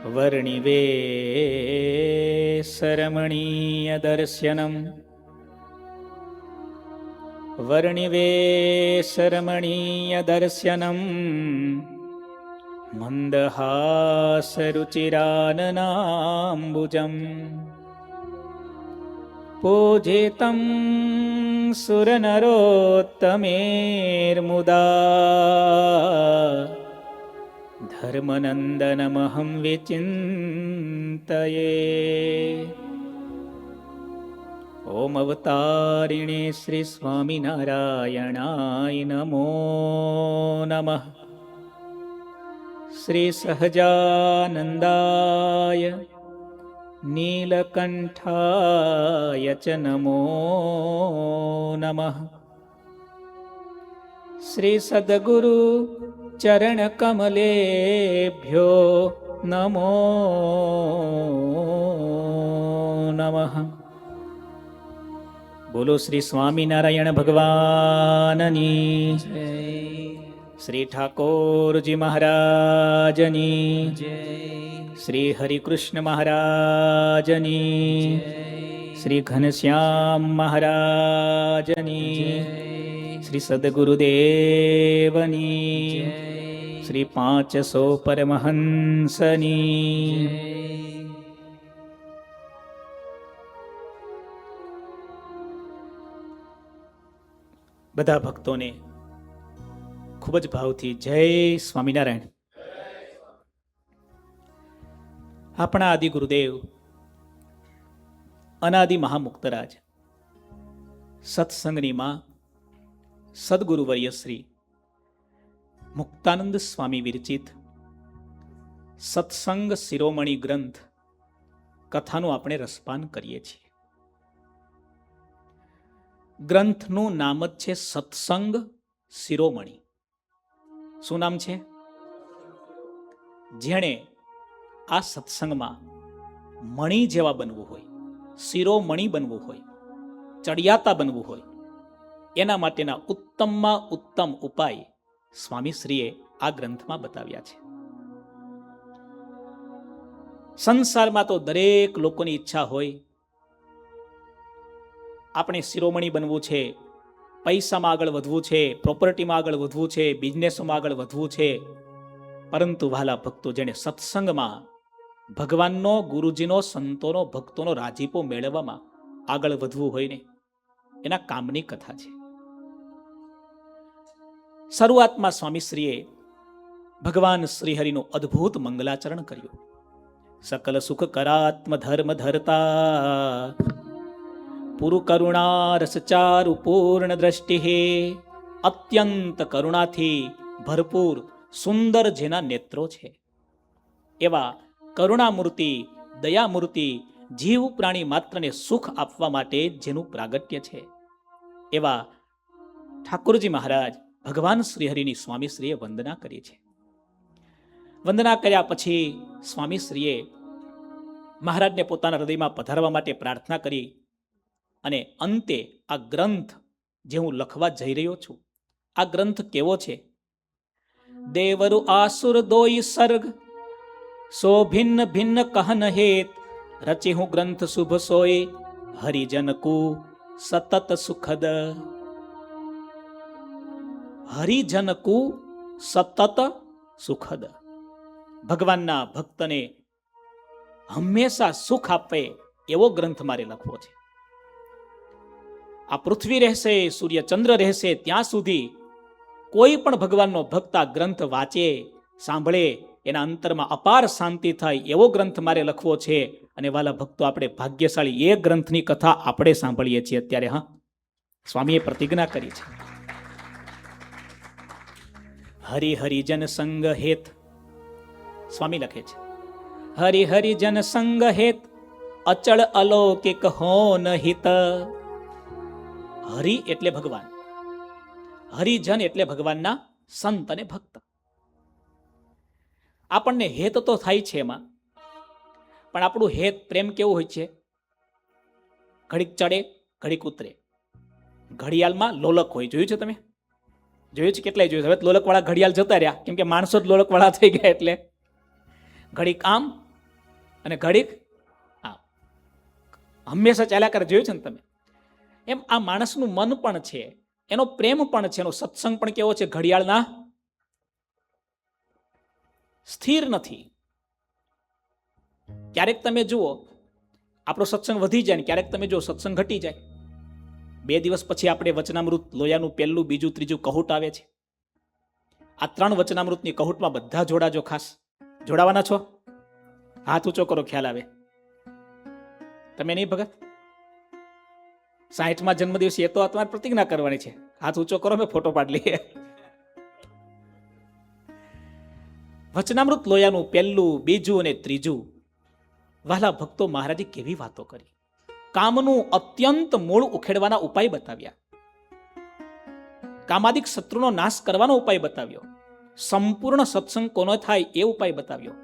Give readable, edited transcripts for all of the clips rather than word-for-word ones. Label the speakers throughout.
Speaker 1: વર્ણિવેશરમણીયદર્શનમ વર્ણિવેશરમણીયદર્શનમ મંદહાસરુચિરાનનાંબુજમ પૂજિतं સુરનરોત્તમેર્મુદા ધર્મનંદનમહં વિચિંતયે. ઓમ અવતારિણે શ્રી સ્વામિનારાયણાય નમો નમઃ. શ્રી સહજાનંદાય નીલકંઠાય ચ નમો નમઃ. શ્રી સદ્ગુરુ ચરણ કમલેભ્યો નમો નમઃ. બોલો શ્રી સ્વામિનારાયણ ભગવાનની જય. શ્રી ઠાકોરજી મહારાજની જય. શ્રી હરિકૃષ્ણ મહારાજની જય. શ્રી ઘનશ્યામ મહારાજની જય. શ્રી સદગુરુદેવની જય. શ્રી 500 પરમહંસની જય. બધા ભક્તોને ખૂબ જ ભાવથી જય સ્વામિનારાયણ. આપણા આદિ ગુરુદેવ અનાદિ મહામુક્તરાજ સત્સંગની માં સદગુરુવર્ય શ્રી મુક્તાનંદ સ્વામી વિરચિત સત્સંગ શિરોમણી ગ્રંથ કથાનું આપણે રસપાન કરીએ છીએ. ગ્રંથનું નામ જ છે સત્સંગ શિરોમણી. શું નામ છે? જેણે આ સત્સંગમાં મણી જેવા બનવું હોય, શિરોમણી બનવું હોય, ચડિયાતા બનવું હોય, એના માટેના ઉત્તમમાં ઉત્તમ ઉપાય સ્વામીશ્રીએ આ ગ્રંથમાં બતાવ્યા છે. સંસારમાં તો દરેક લોકોની ઈચ્છા હોય, આપણે શિરોમણી બનવું છે, પૈસામાં આગળ વધવું છે, પ્રોપર્ટીમાં આગળ વધવું છે, બિઝનેસમાં આગળ વધવું છે. પરંતુ વહાલા ભક્તો, જેને સત્સંગમાં ભગવાનનો, ગુરુજીનો, સંતોનો, ભક્તોનો રાજીપો મેળવવામાં આગળ વધવું હોય ને, એના કામની કથા છે. શરૂઆતમાં સ્વામીશ્રીએ ભગવાન શ્રીહરિનું અદ્ભુત મંગલાચરણ કર્યું. સકલ સુખ કરાત્મ ધર્મ ધરતા પુરુ કરુણા રસચારુ પૂર્ણ દ્રષ્ટિ હે. અત્યંત કરુણાથી ભરપૂર સુંદર જેના નેત્રો છે, એવા કરુણામૂર્તિ, દયામૂર્તિ, જીવ પ્રાણી માત્રને સુખ આપવા માટે જેનું પ્રાગટ્ય છે, એવા ઠાકોરજી મહારાજ ભગવાન શ્રીહરિની સ્વામીશ્રીએ વંદના કરી છે. વંદના કર્યા પછી સ્વામીશ્રીએ મહારાજને પોતાના હૃદયમાં પધારવા માટે પ્રાર્થના કરી અને અંતે આ ગ્રંથ જે હું લખવા જઈ રહ્યો છું, આ ગ્રંથ કેવો છે? દેવરુ આસુર દોઈ સર્ગ સો ભિન્ન ભિન્ન કહન હેત રચી હું ગ્રંથ શુભ સોય હરિજન કુ સતત સુખદ. હરિજન કુ સતત સુખદ. ભગવાનના ભક્તને હંમેશા સુખ આપે એવો ગ્રંથ મારે લખવો છે. આ પૃથ્વી રહેશે, સૂર્ય ચંદ્ર રહેશે, ત્યાં સુધી કોઈ પણ ભગવાનનો ભક્ત આ ગ્રંથ વાંચે, સાંભળે, એના અંતરમાં અપાર શાંતિ થાય એવો ગ્રંથ મારે લખવો છે. અને વાલા ભક્તો, આપણે ભાગ્યશાળી એ ગ્રંથની કથા આપણે સાંભળીએ છીએ અત્યારે. હા, સ્વામીએ પ્રતિજ્ઞા કરી છે. હરિ હરિજન સંગ હેત, સ્વામી લખે છે, હરિ હરિજન સંગ હેત અચળ અલૌકિક હોન હિત. હરિ એટલે ભગવાન, હરિજન એટલે ભગવાનના સંત અને ભક્ત. આપણને હેત તો થાય છે એમાં, પણ આપણું હેત પ્રેમ કેવું હોય છે? ઘડીક ચડે, ઘડીક ઉતરે. ઘડિયાળમાં લોલક હોય, જોયું છે તમે? જોયું છે? કેટલાય જોયું. હવે લોલકવાળા ઘડિયાળ જતા રહ્યા, કેમ કે માણસો જ લોલકવાળા થઈ ગયા. એટલે ઘડીક આમ અને ઘડીક આ હંમેશા ચાલ્યા કરે. જોયું છે ને તમે? એમ આ માણસનું મન પણ છે, એનો પ્રેમ પણ છે, એનો સત્સંગ પણ કેવો છે? ઘડિયાળના સ્થિર નથી. ક્યારેક તમે જુઓ આપણો સત્સંગ વધી જાય ને ક્યારેક તમે જુઓ સત્સંગ ઘટી જાય. 2 દિવસ પછી આપણે વચનામૃત લોયાનું પહેલું, બીજું, ત્રીજું કહુટ આવે છે. આ 3 વચનામૃતની કહુટમાં બધા જોડાજો. ખાસ જોડાવાના છો? હાથ ઊંચો કરો, ખ્યાલ આવે. તમે નહીં ભગત? 60માં જન્મદિવસ એ તો તમારે પ્રતિજ્ઞા કરવાની છે. હાથ ઊંચો કરો, મેં ફોટો પાડી લઈએ. વચનામૃત લોયાનું પહેલું, બીજું અને ત્રીજું. વાલા ભક્તો, મહારાજે કેવી વાતો કરી. કામનું અત્યંત મૂળ ઉખેડવાના ઉપાય બતાવ્યા. કામાદિક શત્રુનો નાશ કરવાનો ઉપાય બતાવ્યો. સંપૂર્ણ સત્સંગ કોનો થાય એ ઉપાય બતાવ્યો.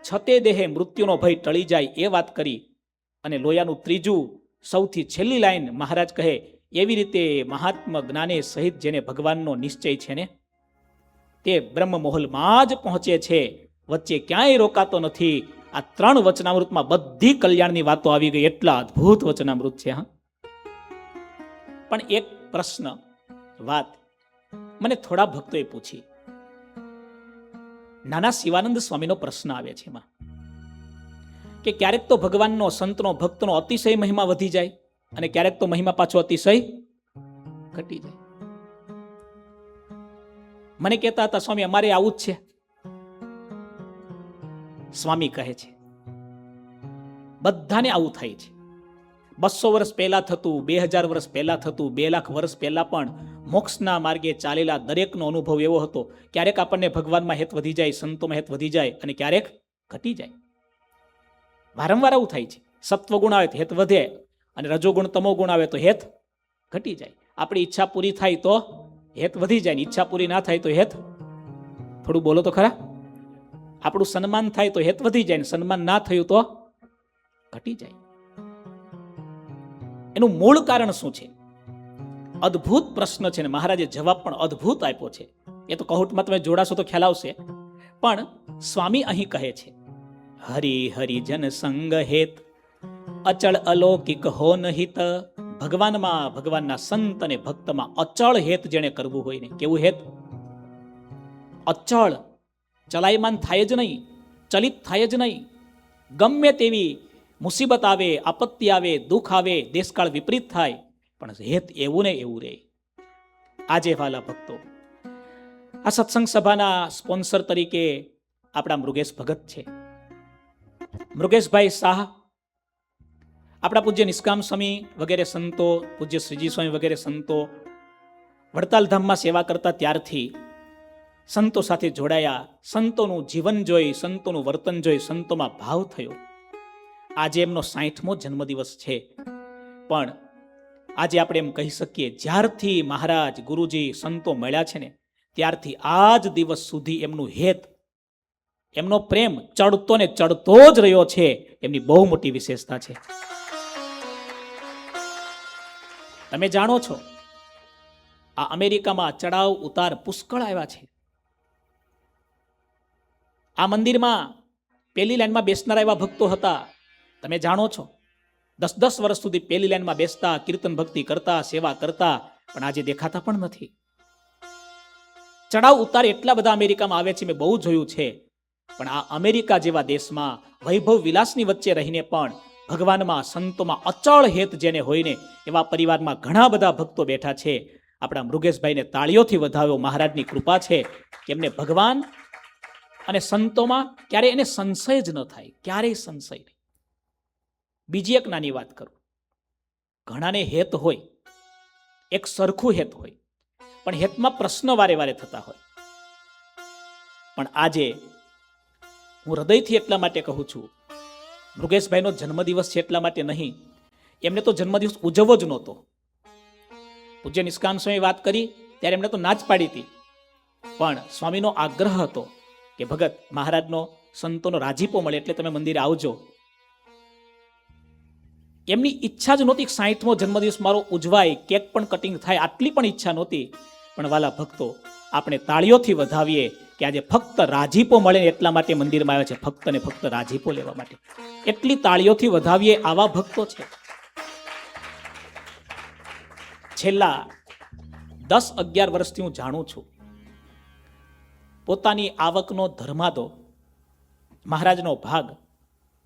Speaker 1: છતે દેહે મૃત્યુનો ભય ટળી જાય એ વાત કરી. અને લોયાનું ત્રીજું સૌથી છેલ્લી લાઈન મહારાજ કહે, એવી રીતે મહાત્મા જ્ઞાને સહિત જેને ભગવાનનો નિશ્ચય છે ને તે બ્રહ્મ મોહલમાં જ પહોંચે છે, વચ્ચે ક્યાંય રોકાતો નથી. આ 3 વચનામૃતમાં બધી કલ્યાણની વાતો આવી ગઈ. એટલા અદ્ભુત વચનામૃત છે. હા, પણ એક પ્રશ્ન, વાત મને થોડા ભક્તોએ પૂછી. નાના શિવાનંદ સ્વામીનો પ્રશ્ન આવે છે એમાં કે ક્યારેક તો ભગવાનનો, સંતનો, ભક્તનો અતિશય મહિમા વધી જાય અને ક્યારેક તો મહિમા પાછો અતિશય ઘટી જાય. મને કહેતા હતા, સ્વામી અમારે આવું જ છે. સ્વામી કહે છે બધાને આવું થાય છે. 200 વર્ષ પહેલા થતું, 2000 વર્ષ પહેલા થતું, 2 લાખ વર્ષ પહેલા પણ મોક્ષના માર્ગે ચાલેલા દરેકનો અનુભવ એવો હતો. ક્યારેક આપણને ભગવાનમાં હેત વધી જાય, સંતોમાં હેત વધી જાય અને ક્યારેક ઘટી જાય. વારંવાર આવું થાય છે. સત્વગુણ આવે તો હેત વધે અને રજોગુણ, તમોગુણ આવે તો હેત ઘટી જાય. આપણી ઈચ્છા પૂરી થાય તો હેત વધી જાય, ઈચ્છા પૂરી ના થાય તો હેત, થોડું બોલો તો ખરા. આપણું સન્માન થાય તો હેત વધી જાય, સન્માન ના થયું તો ઘટી જાય. એનું મૂળ કારણ શું છે? અદ્ભુત પ્રશ્ન છે ને મહારાજે જવાબ પણ અદ્ભુત આપ્યો છે. એ તો કહુટમાં તમે જોડાશો તો ખ્યાલ આવશે. પણ સ્વામી અહીં કહે છે, હરિ હરિજન સંગ હેત અચળ અલૌકિક હો નહિત. ભગવાનમાં, ભગવાનના સંત અને ભક્તમાં અચળ હેત જેને કરવું હોય ને, કેવું હેત? અચળ, ચલાયમાન થાય જ નહીં, ચલિત થાય જ નહીં. ગમે તેવી મુસીબત આવે, આપત્તિ આવે, દુઃખ આવે, દેશકાળ વિપરીત થાય, પણ હેત એવું ને એવું રહે. આજે વાલા ભક્તો, આ સત્સંગ સભાના સ્પોન્સર તરીકે આપણા મૃગેશ ભગત છે, મૃગેશભાઈ શાહ, આપણા પૂજ્ય નિષ્કામ સ્વામી વગેરે સંતો, પૂજ્ય શ્રીજી સ્વામી વગેરે સંતો વડતાલ ધામમાં સેવા કરતા ત્યારથી સંતો સાથે જોડાયા. સંતોનું જીવન જોઈ, સંતોનું વર્તન જોઈ સંતોમાં ભાવ થયો. આજે એમનો 60મો જન્મદિવસ છે. પણ આજે આપણે એમ કહી શકીએ, જ્યારથી મહારાજ, ગુરુજી, સંતો મળ્યા છે ને ત્યારથી આજ દિવસ સુધી એમનું હેત, એમનો પ્રેમ ચડતો ને ચડતો જ રહ્યો છે. એમની બહુ મોટી વિશેષતા છે. તમે જાણો છો, આ અમેરિકામાં ચડાવ ઉતાર પુષ્કળ આવ્યા છે. આ મંદિરમાં પહેલી લાઈનમાં બેસનારા એવા ભક્તો હતા. તમે જાણો છો, 10 વર્ષ સુધી પહેલી લાઈનમાં બેસતા, કીર્તન ભક્તિ કરતા, સેવા કરતા, પણ આજે દેખાતા પણ નથી. ચડાવ ઉતાર એટલા બધા અમેરિકામાં આવે છે, મેં બહુ જોયું છે. પણ આ અમેરિકા જેવા દેશમાં વૈભવ વિલાસની વચ્ચે રહીને પણ ભગવાનમાં, સંતોમાં અચળ હેત જેને હોય ને એવા પરિવારમાં ઘણા બધા ભક્તો બેઠા છે. આપણા મૃગેશભાઈને તાળીઓથી વધાવ્યો. મહારાજની કૃપા છે કે એમને ભગવાન અને સંતોમાં ક્યારેય એને સંશય જ ન થાય, ક્યારેય સંશય નહીં. બીજી એક નાની વાત કરું. ઘણાને હેત હોય, એક સરખું હેત હોય, પણ હેતમાં પ્રશ્ન વારે વારે થતા હોય. પણ આજે હું હૃદયથી એટલા માટે કહું છું, મૃગેશભાઈનો જન્મદિવસ છે એટલા માટે નહીં, એમને તો જન્મદિવસ ઉજવવો જ નહોતો. પૂજ્ય નિષ્કામ સ્વામી વાત કરી ત્યારે એમને તો ના જ પાડી હતી. પણ સ્વામીનો આગ્રહ હતો કે ભગત, મહારાજનો, સંતોનો રાજીપો મળે એટલે તમે મંદિરે આવજો. એમની ઈચ્છા જ નહોતી 60મો જન્મદિવસ મારો ઉજવાય, કેક પણ કટિંગ થાય, આટલી પણ ઈચ્છા નહોતી. પણ વાલા ભક્તો, આપણે તાળીઓથી વધાવીએ કે આજે ફક્ત રાજીપો મળે એટલા માટે મંદિરમાં આવ્યા છે, ફક્ત ને ફક્ત રાજીપો લેવા માટે. એટલી તાળીઓથી વધાવીએ આવા ભક્તો છે. છેલ્લા 10-11 વર્ષથી હું જાણું છું, પોતાની આવકનો ધર્માદો મહારાજનો ભાગ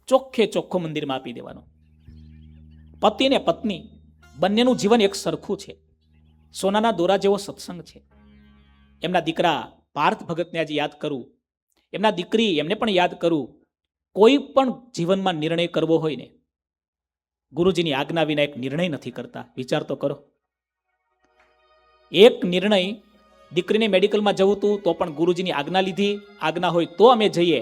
Speaker 1: ચોખ્ખે ચોખ્ખો મંદિરમાં આપી દેવાનો. પતિ ને પત્ની બંનેનું જીવન એક સરખું છે. સોનાના દોરા જેવો સત્સંગ છે. એમના દીકરા પાર્થ ભગતને આજે યાદ કરું, એમના દીકરી એમને પણ યાદ કરું. કોઈ પણ જીવનમાં નિર્ણય કરવો હોય ને, ગુરુજીની આજ્ઞા વિના એક નિર્ણય નથી કરતા. વિચાર તો કરો. એક નિર્ણય, દીકરીને મેડિકલમાં જવું હતું તો પણ ગુરુજીની આજ્ઞા લીધી, આજ્ઞા હોય તો અમે જઈએ.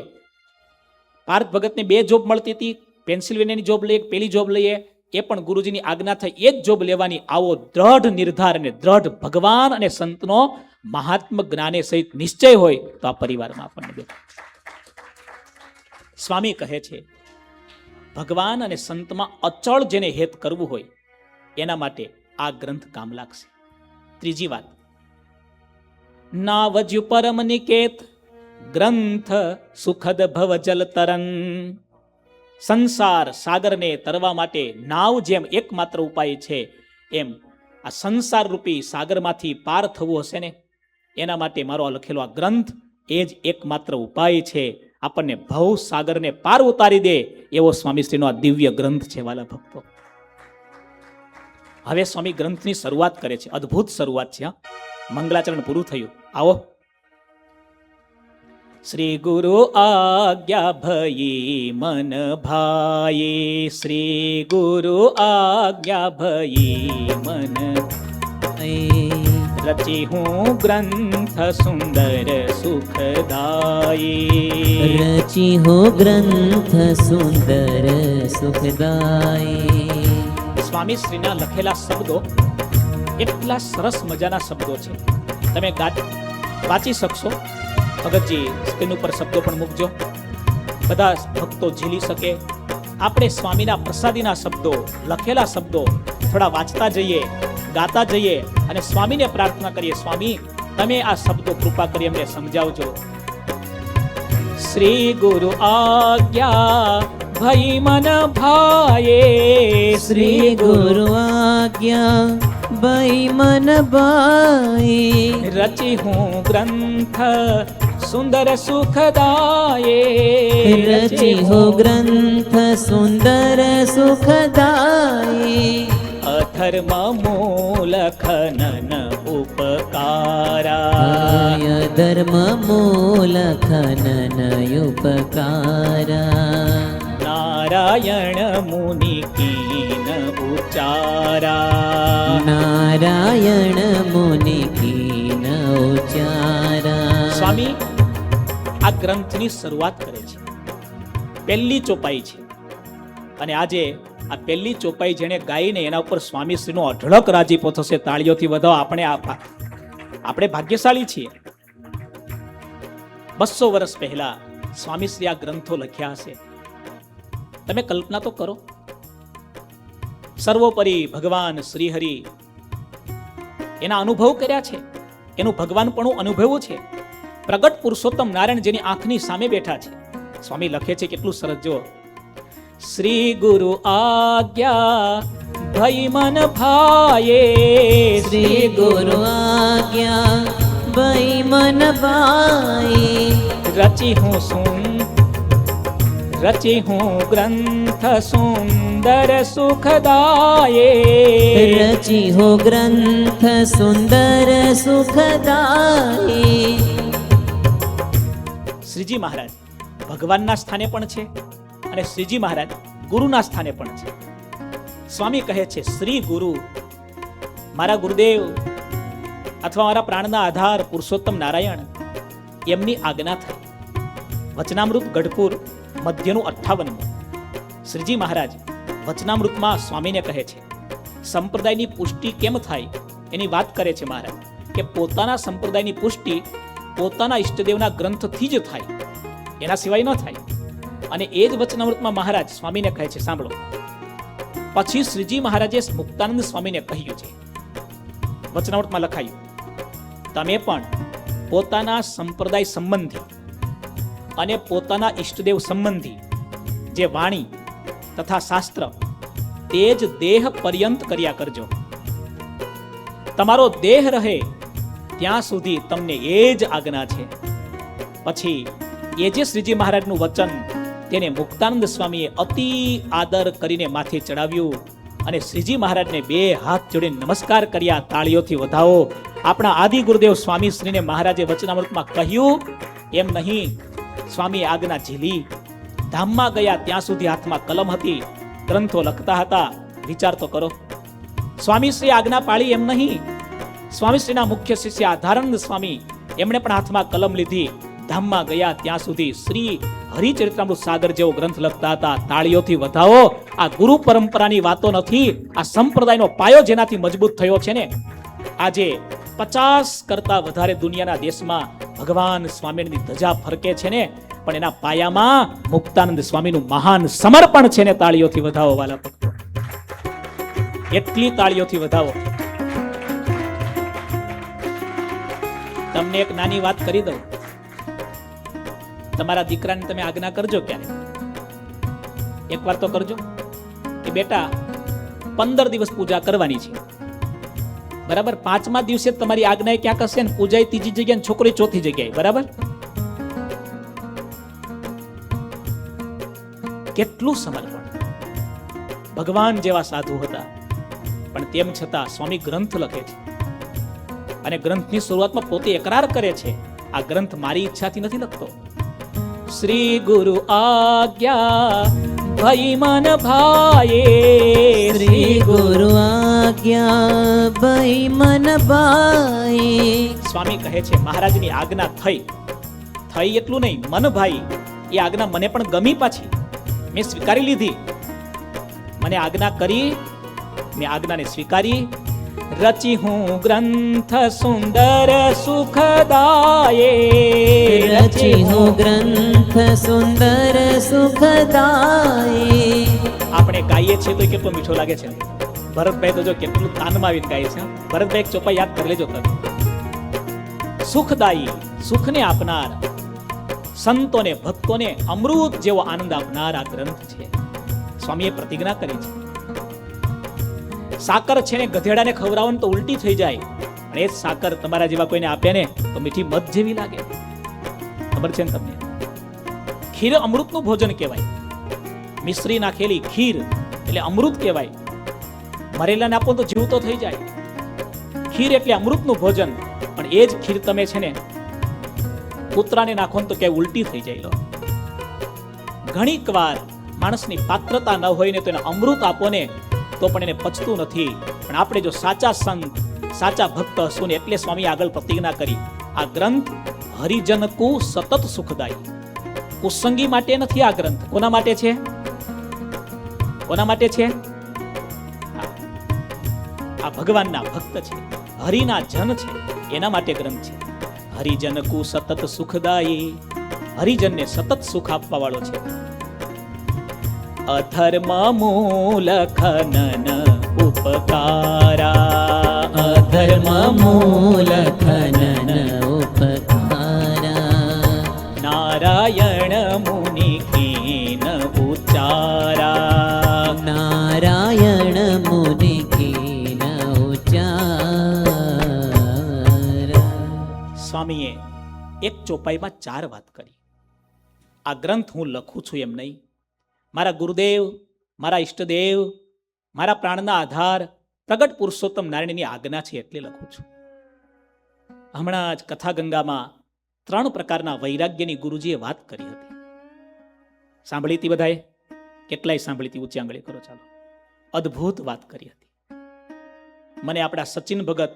Speaker 1: પાર્થ ભગતને 2 જોબ મળતી હતી, પેન્સિલ્વેનિયાની જોબ લઈએ, પેલી જોબ લઈએ, એ પણ ગુરુજીની આજ્ઞા થઈ એ જ જોબ લેવાની. આવો દ્રઢ નિર્ધાર અને દ્રઢ ભગવાન અને સંતનો મહાત્મ જ્ઞાને સહિત નિશ્ચય હોય તો આ પરિવારમાં આપણને દેખાય. સ્વામી કહે છે, ભગવાન અને સંતમાં અચળ જેને હેત કરવું હોય એના માટે આ ગ્રંથ કામ લાગશે. ત્રીજી વાત, નાવજ્યુ પરમ નિકેત ગ્રંથ સુખદ ભવ જલ તરન. સંસાર સાગરને તરવા માટે નાવ જેમ એકમાત્ર ઉપાય છે, એમ આ સંસાર રૂપી સાગરમાંથી પાર થવું હશે ને, એના માટે મારો લખેલો આ ગ્રંથ એ જ એકમાત્ર ઉપાય છે. આપણને ભવ સાગરને પાર ઉતારી દે એવો સ્વામીશ્રીનો આ દિવ્ય ગ્રંથ છે. વાલા ભક્તો, હવે સ્વામી ગ્રંથની શરૂઆત કરે છે. અદ્ભુત શરૂઆત છે. મંગલાચરણ પૂરું થયું. આવો. શ્રી ગુરુ આજ્ઞા ભઈ મન ભાયે, શ્રી ગુરુ આજ્ઞા ભઈ મન રચી હું ગ્રંથ સુંદર સુખદાયી,
Speaker 2: રચી હો ગ્રંથ સુંદર સુખદાયી.
Speaker 1: સ્વામી શ્રીના લખેલા શબ્દો એટલા સરસ મજાના શબ્દો છે, તમે વાંચી શકશો. ભગતજી સ્ક્રીન ઉપર શબ્દો પણ મૂકજો, બધા ભક્તો ઝીલી શકે. આપણે સ્વામીના પ્રસાદીના શબ્દો, લખેલા શબ્દો થોડા વાંચતા જઈએ, ગાતા જઈએ અને સ્વામીને પ્રાર્થના કરીએ, સ્વામી તમે આ શબ્દો કૃપા કરી અમને સમજાવજો. શ્રી ગુરુ આજ્ઞા ભઈ મન ભાયે,
Speaker 2: શ્રી ગુરુ આજ્ઞા ભઈ મન ભાયે,
Speaker 1: રચી હું ગ્રંથ સુંદર સુખદાયે,
Speaker 2: રચી હો ગ્રંથ સુંદર સુખદાયે.
Speaker 1: અધર્મ મૂલ ખનન ઉપકારા,
Speaker 2: ધર્મ મૂલ ખનન ઉપકારા.
Speaker 1: નારાયણ મુનિ કીન ઉચ્ચારા,
Speaker 2: નારાયણ મુનિ કીન ઉચ્ચારા.
Speaker 1: સ્વામી આ ગ્રંથની શરૂઆત કરે છે. પહેલી ચોપાઈ છે અને આજે આ પહેલી ચોપાઈ જેને ગાઈને એના ઉપર સ્વામીશ્રીનો અઢળક રાજીપો થશે. તાળીઓથી વધાવો. આપણે ભાગ્યશાળી છીએ. 200 વર્ષ પહેલા સ્વામીશ્રી આ ગ્રંથો લખ્યા હશે. તમે કલ્પના તો કરો. સર્વોપરી ભગવાન શ્રીહરિ એના અનુભવ કર્યા છે, એનું ભગવાનપણું અનુભવ્યું છે. પ્રગટ પુરુષોત્તમ નારાયણ જેની આંખની સામે બેઠા છે. સ્વામી લખે છે કેટલું સરસ, જો શ્રી ગુરુ આજ્ઞા ભઈ મન ભાયે,
Speaker 2: શ્રી ગુરુ આજ્ઞા ભઈ મન ભાયે,
Speaker 1: રચી હું ગ્રંથ સુંદર સુખદાયે,
Speaker 2: રચી હો ગ્રંથ સુંદર સુખદાયે.
Speaker 1: શ્રીજી મહારાજ ભગવાનના સ્થાને પણ છે અને શ્રીજી મહારાજ ગુરુના સ્થાને પણ છે. સ્વામી કહે છે, શ્રી ગુરુ મારા ગુરુદેવ અથવા મારા પ્રાણના આધાર પુરુષોત્તમ નારાયણ, એમની આજ્ઞા થઈ. વચનામૃત ગઢપુર મધ્યનું 58. શ્રીજી મહારાજ વચનામૃતમાં સ્વામીને કહે છે, સંપ્રદાયની પુષ્ટિ કેમ થાય એની વાત કરે છે મહારાજ, કે પોતાના સંપ્રદાયની પુષ્ટિ પોતાના ઈષ્ટદેવના ગ્રંથથી જ થાય, એના સિવાય ન થાય. અને એ જ વચનામૃતમાં મહારાજ સ્વામીને કહે છે, સાંભળો. પછી શ્રીજી મહારાજે મુક્તાનંદ સ્વામીને કહ્યું છે, વચનામૃતમાં લખાયું, તમે પણ પોતાના સંપ્રદાય સંબંધી અને પોતાના ઈષ્ટદેવ સંબંધી જે વાણી તથા શાસ્ત્ર તે જ દેહ પર્યંત કર્યા કરજો. તમારો દેહ રહે ત્યાં સુધી તમને એ જ આજ્ઞા છે. પછી એ જે શ્રીજી મહારાજનું વચન તેને મુક્તાનંદ સ્વામીએ અતિ આદર કરીને માથે ચડાવ્યું અને શ્રીજી મહારાજને બે હાથ જોડીને નમસ્કાર કર્યા. તાળીઓથી વધાવો. આપણા આદિ ગુરુદેવ સ્વામી શ્રીને મહારાજે વચનામૃતમાં કહ્યું એમ નહીં, સ્વામી આજ્ઞા ઝીલી. ધામમાં ગયા ત્યાં સુધી હાથમાં કલમ હતી, ગ્રંથો લખતા હતા. વિચાર તો કરો. સ્વામી શ્રી આજ્ઞા પાળી એમ નહીં. સ્વામી શ્રીના મુખ્ય શિષ્ય આધારાનંદ સ્વામી એમણે પણ હાથમાં કલમ લીધી. ધામમાં ગયા ત્યાં સુધી શ્રી હરિચરિત્રામૃત સાગર જેવો ગ્રંથ લખતા હતા. તાળીઓથી વધાવો. આ ગુરુ પરંપરાની વાતો નથી, આ સંપ્રદાયનો પાયો જેનાથી મજબૂત થયો છે ને. આજે 50 કરતા વધારે દુનિયાના દેશમાં ભગવાન સ્વામિનારાયણની ધજા ફરકે છે ને, પણ એના પાયામાં મુક્તાનંદ સ્વામીનું મહાન સમર્પણ છે ને. તાળીઓથી વધાવો વાલા ભક્તો, એટલી તાળીઓથી વધાવો. તમને એક નાની વાત કરી દઉં. તમારા દીકરાને તમે આજ્ઞા કરજો ક્યારે, એકવાર તો કરજો કે બેટા 15 દિવસ પૂજા કરવાની છે, બરાબર. 5મા દિવસે તમારી આજ્ઞા ક્યાંક હશે ને પૂજા ત્રીજી જગ્યાએ, છોકરી ચોથી જગ્યાએ, બરાબર. કેટલું સમર્પણ. ભગવાન જેવા સાધુ હતા, પણ તેમ છતાં સ્વામી ગ્રંથ લખે છે અને ગ્રંથની શરૂઆતમાં પોતે એકરાર કરે છે, આ ગ્રંથ મારી ઈચ્છાથી નથી લખતો. શ્રી ગુરુ આજ્ઞા ભઈ મન ભાયે,
Speaker 2: શ્રી ગુરુ આજ્ઞા ભઈ મન ભાયે.
Speaker 1: સ્વામી કહે છે મહારાજની આજ્ઞા થઈ એટલું નહીં, મન ભાઈ. એ આજ્ઞા મને પણ ગમી, પાછી મેં સ્વીકારી લીધી. મને આજ્ઞા કરી, મેં આજ્ઞાને સ્વીકારી. રચી હું ગ્રંથ સુંદર સુખદાયે,
Speaker 2: રચી હું ગ્રંથ સુંદર સુખદાયે.
Speaker 1: આપણે ગાઈએ છીએ તો કેટલો મીઠો લાગે છે. ભરતભાઈ તો જો કેટલું તાનમાં આવીને ગાય છે. ભરતભાઈ એક ચોપા યાદ કરી લેજો તમે. સુખદાયી, સુખને આપનાર, સંતોને ભક્તોને અમૃત જેવો આનંદ આપનાર આ ગ્રંથ છે. સ્વામીએ પ્રતિજ્ઞા કરી છે. સાકર છે ને ગધેડાને ખવડાવો ને તો ઉલટી થઈ જાય, અને એ જ સાકર તમારા જેવા કોઈને આપે ને તો મીઠી મધ જેવી લાગે. ખબર છે ને તમને? ખીર અમૃતનું ભોજન કહેવાય. મિશ્રી નાખેલી ખીર એટલે અમૃત કહેવાય. મરેલાને આપો તો જીવતો થઈ જાય. ખીર એટલે અમૃતનું ભોજન. પણ એ જ ખીર તમે છે ને કૂતરાને નાખો તો ક્યાંય ઉલટી થઈ જાય. લો, ઘણીક વાર માણસની પાત્રતા ન હોય ને તો એને અમૃત આપો ને તો પણ એને પચતું નથી. પણ આપણે જો સાચા સંત, સાચા ભક્ત હશું ને, એટલે સ્વામી આગળ પ્રતિજ્ઞા કરી, આ ગ્રંથ હરિજનકુ સતત સુખદાયી. કુસંગી માટે નથી આ ગ્રંથ. કોના માટે છે? કોના માટે છે? આ ભગવાનના ભક્ત છે, હરિના જન છે, એના માટે ગ્રંથ છે. હરિજનકુ સતત સુખદાયી, હરિજનને સતત સુખ આપવા વાળો છે. અધર્મ મૂલ ખનન ઉપકારા,
Speaker 2: અધર્મ મૂલ ખનન ઉપકારા.
Speaker 1: નારાયણ મુનિ કીન ઉચ્ચારા,
Speaker 2: નારાયણ મુનિ કીન ઉચ્ચારા.
Speaker 1: સ્વામીએ એક ચોપાઈમાં 4 વાત કરી. આ ગ્રંથ હું લખું છું એમ નહીં, મારા ગુરુદેવ, મારા ઈષ્ટદેવ, મારા પ્રાણના આધાર પ્રગટ પુરુષોત્તમ નારાયણની આજ્ઞા છે એટલે લખું છું. હમણાં જ કથા ગંગામાં 3 પ્રકારના વૈરાગ્યની ગુરુજીએ વાત કરી હતી. સાંભળી હતી બધાએ? કેટલાય સાંભળી હતી? ઊંચી આંગળી કરો ચાલો. અદ્ભુત વાત કરી હતી. મને આપણા સચિન ભગત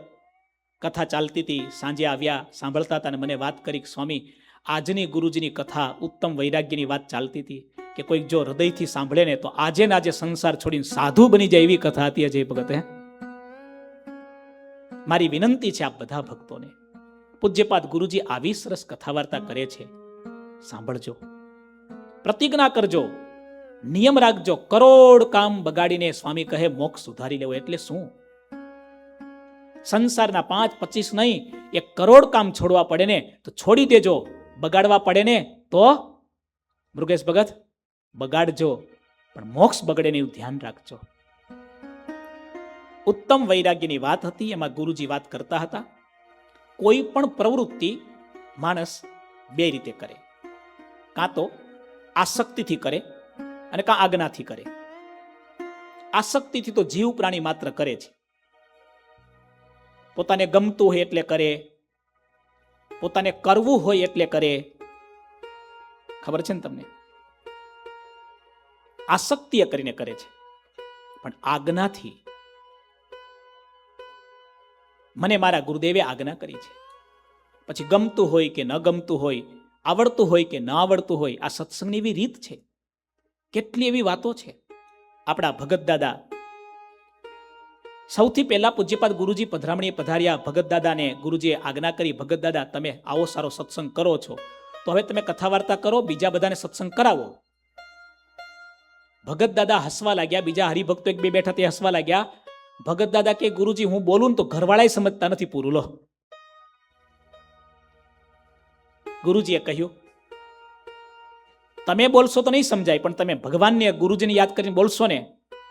Speaker 1: કથા ચાલતી હતી, સાંજે આવ્યા, સાંભળતા હતા અને મને વાત કરી કે સ્વામી આજની ગુરુજીની કથા ઉત્તમ વૈરાગ્યની વાત ચાલતી હતી કે કોઈક જો હૃદયથી સાંભળે ને તો આજે ને આજે સંસાર છોડીને સાધુ બની જાય એવી કથા હતી અજય ભગત. મારી વિનંતી છે આપ બધા ભક્તોને, પૂજ્યપાદ ગુરુજી આવી સરસ કથા વાર્તા કરે છે, સાંભળજો, પ્રતિજ્ઞા કરજો, નિયમ રાખજો. કરોડ કામ બગાડીને સ્વામી કહે મોક્ષ સુધારી લેવો એટલે શું? સંસારના 5, 25 નહીં, 1 કરોડ કામ છોડવા પડે ને તો છોડી દેજો. બગાડવા પડે ને તો મૃગેશ ભગત બગાડજો, પણ મોક્ષ બગડે ને એવું ધ્યાન રાખજો. ઉત્તમ વૈરાગ્યની વાત હતી. એમાં ગુરુજી વાત કરતા હતા, કોઈ પણ પ્રવૃત્તિ માણસ 2 રીતે કરે, કાં તો આસક્તિથી કરે અને કાં આજ્ઞાથી કરે. આસક્તિથી તો જીવ પ્રાણી માત્ર કરે છે. પોતાને ગમતું હોય એટલે કરે, પોતાને કરવું હોય એટલે કરે. ખબર છે ને તમને? આસક્તિએ કરીને કરે છે. પણ આજ્ઞાથી, મને મારા ગુરુદેવે આજ્ઞા કરી છે, પછી ગમતું હોય કે ન ગમતું હોય, આવડતું હોય કે ન આવડતું હોય, આ સત્સંગની એવી રીત છે. કેટલી એવી વાતો છે. આપણા ભગત દાદા, સૌથી પહેલા પૂજ્યપાદ ગુરુજી પધરામણીએ પધાર્યા. ભગત દાદાને ગુરુજીએ આજ્ઞા કરી, ભગત દાદા તમે આવો સારો સત્સંગ કરો છો, તો હવે તમે કથા વાર્તા કરો, બીજા બધાને સત્સંગ કરાવો. ભગત દાદા હસવા લાગ્યા. બીજા હરિભક્તો 1-2 બેઠા તે હસવા લાગ્યા. ભગત દાદા કે ગુરુજી હું બોલું ને તો ઘરવાળા સમજતા નથી પૂરું, લો. ગુરુજીએ કહ્યું, તમે બોલશો તો નહીં સમજાય, પણ તમે ભગવાનને ગુરુજીને યાદ કરીને બોલશો ને